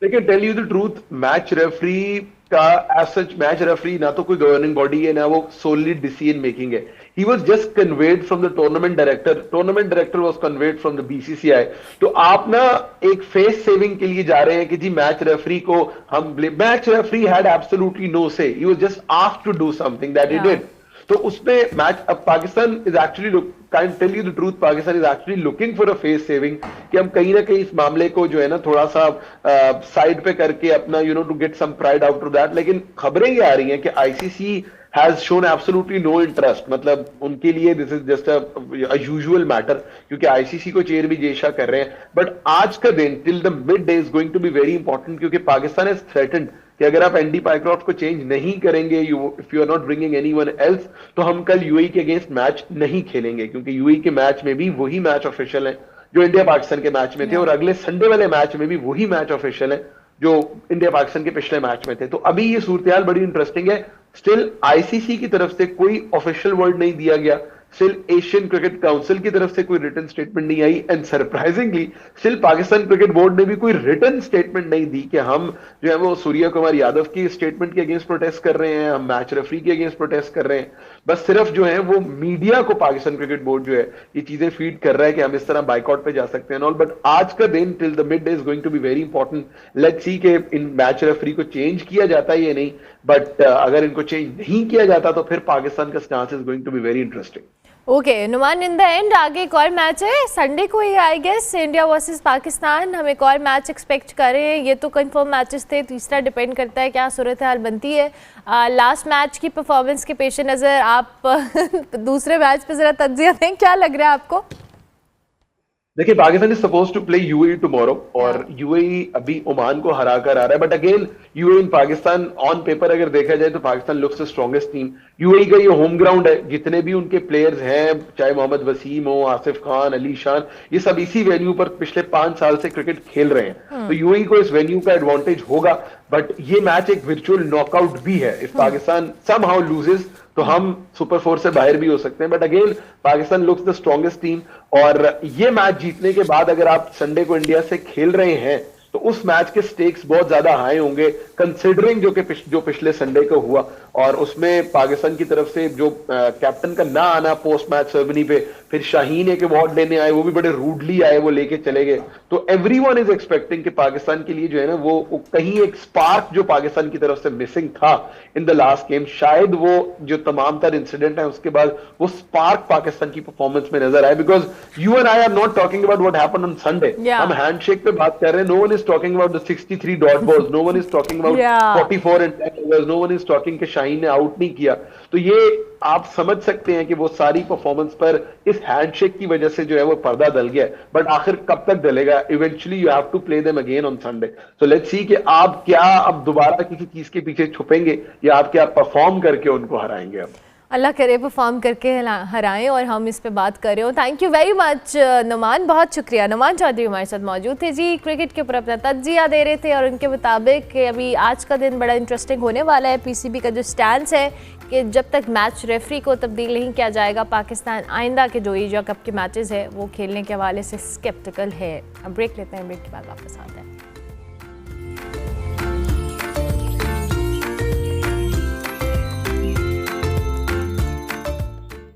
देखिए, tell you the truth, match referee का एज सच मैच रेफरी ना तो कोई गवर्निंग बॉडी है, ना वो सोली डिसीजन मेकिंग है। He was just conveyed from the tournament director. Tournament director was conveyed from the BCCI. तो आप ना एक फेस सेविंग के लिए जा रहे हैं कि जी मैच रेफरी को हम match referee had absolutely no say. He was just asked to do something that he did. तो उसमें मैच, अब Pakistan is actually can't tell you the truth, Pakistan is actually looking for a face saving कि हम कहीं ना कहीं इस मामले को जो है ना थोड़ा सा साइड पे करके अपना you know to get some pride out of that। लेकिन खबरें ये आ रही हैं कि ICC has shown absolutely no interest, मतलब उनके लिए this is just a usual matter क्योंकि ICC को चेयर भी जेशा कर रहे हैं। बट आज का दिन till the midday is going to be very important क्योंकि पाकिस्तान has threatened कि अगर आप एंडी पाइक्रॉफ्ट को चेंज नहीं करेंगे, if you are not bringing anyone else, तो हम कल यूएई के अगेंस्ट मैच नहीं खेलेंगे, क्योंकि यूएई के मैच में भी वही मैच ऑफिशियल है जो इंडिया पाकिस्तान के मैच में थे, और अगले संडे वाले मैच में भी वही मैच ऑफिशियल है जो इंडिया पाकिस्तान के पिछले मैच में थे। तो अभी ये सूरत हाल बड़ी इंटरेस्टिंग है। स्टिल आईसीसी की तरफ से कोई ऑफिशियल वर्ड नहीं दिया गया, स्टिल एशियन क्रिकेट काउंसिल की तरफ से कोई रिटन स्टेटमेंट नहीं आई, and surprisingly still Pakistan cricket board ने भी कोई रिटन स्टेटमेंट नहीं दी कि हम जो है वो सूर्या कुमार यादव की स्टेटमेंट के अगेंस्ट प्रोटेस्ट कर रहे हैं, हम मैच रेफरी के अगेंस्ट प्रोटेस्ट कर रहे हैं। बस सिर्फ जो है वो मीडिया को पाकिस्तान क्रिकेट बोर्ड जो है ये चीजें फीड कर रहा है कि हम इस तरह बाइकआउट पे जा सकते हैं ऑल, बट आज का दिन till the mid day is going to be very important. Let's see कि इन मैच रेफरी को चेंज किया जाता है या नहीं, बट अगर इनको चेंज नहीं किया जाता तो फिर पाकिस्तान का stance is going to be very interesting. Okay Numan, in the end आगे एक और मैच है संडे को ही, I guess, India versus Pakistan. हम एक और मैच एक्सपेक्ट करें? ये तो कंफर्म मैचेस थे, तीसरा डिपेंड करता है क्या सूरत हाल बनती है। लास्ट मैच की परफॉर्मेंस के पेश नज़र आप दूसरे मैच पे ज़रा तज्जिया दें, क्या लग रहा है आपको? देखिए, Pakistan is suppose to play UAE tomorrow, और यूएई अभी ओमान को हरा कर आ रहा है, but again UAE in Pakistan on paper अगर देखा जाए तो Pakistan looks the strongest team. UAE का ये होम ग्राउंड है, जितने भी उनके प्लेयर्स हैं, चाहे मोहम्मद वसीम हो, आसिफ खान, अली शान, ये सब इसी वेन्यू पर पिछले 5 साल से क्रिकेट खेल रहे हैं। तो यूएई को इस वेन्यू का एडवांटेज होगा, बट ये मैच एक वर्चुअल नॉकआउट भी है। इफ पाकिस्तान समहाउ लूजेस तो हम सुपर 4 से बाहर भी हो सकते हैं, but again Pakistan looks the strongest team, और ये मैच जीतने के बाद अगर आप संडे को इंडिया से खेल रहे हैं तो उस मैच के स्टेक्स बहुत ज्यादा हाई होंगे, कंसिडरिंग जो पिछले संडे को हुआ, और उसमें पाकिस्तान की तरफ से जो कैप्टन का ना आना पोस्ट मैच सेरेमनी पे, फिर शाहीन एक अवार्ड लेने आए, वो भी बड़े रूडली आए, वो लेके चले गए। तो एवरीवन इज एक्सपेक्टिंग कि पाकिस्तान के लिए जो है ना वो कहीं एक स्पार्क जो पाकिस्तान की तरफ से मिसिंग था इन द लास्ट गेम, शायद वो जो तमाम तर इंसिडेंट है उसके बाद वो स्पार्क पाकिस्तान की परफॉर्मेंस में नजर आए। Because you and I are not talking about what happened on Sunday, हम हैंडशेक पे बात कर रहे हैं। No one is talking about the 63 dot balls, no one is talking about 44 and 10 overs, no one is talking कि शाहीन ने out नहीं किया। तो ये आप समझ सकते हैं कि वो सारी परफॉर्मेंस पर इस हैंडशेक की वजह से जो है वो पर्दा डल गया, बट आखिर कब तक डलेगा? Eventually you have to play them again on Sunday. So let's see कि आप क्या अब दोबारा किसी चीज के पीछे छुपेंगे या आप क्या परफॉर्म करके उनको हराएंगे। अब अल्लाह करे परफॉर्म करके हराएं और हम इस पे बात कर रहे हो। Thank you very much Numan, बहुत शुक्रिया। नुमान चौधरी हमारे साथ मौजूद थे जी, क्रिकेट के ऊपर अपना तज्जिया दे रहे थे, और उनके मुताबिक कि अभी आज का दिन बड़ा इंटरेस्टिंग होने वाला है। पीसीबी का जो स्टैंड है कि जब तक मैच रेफरी को तब्दील नहीं किया जाएगा, पाकिस्तान आइंदा के जो एशिया कप के मैचेस है वो खेलने के हवाले से स्केप्टिकल है। अब ब्रेक लेते हैं, ब्रेक के बाद वापस आते हैं।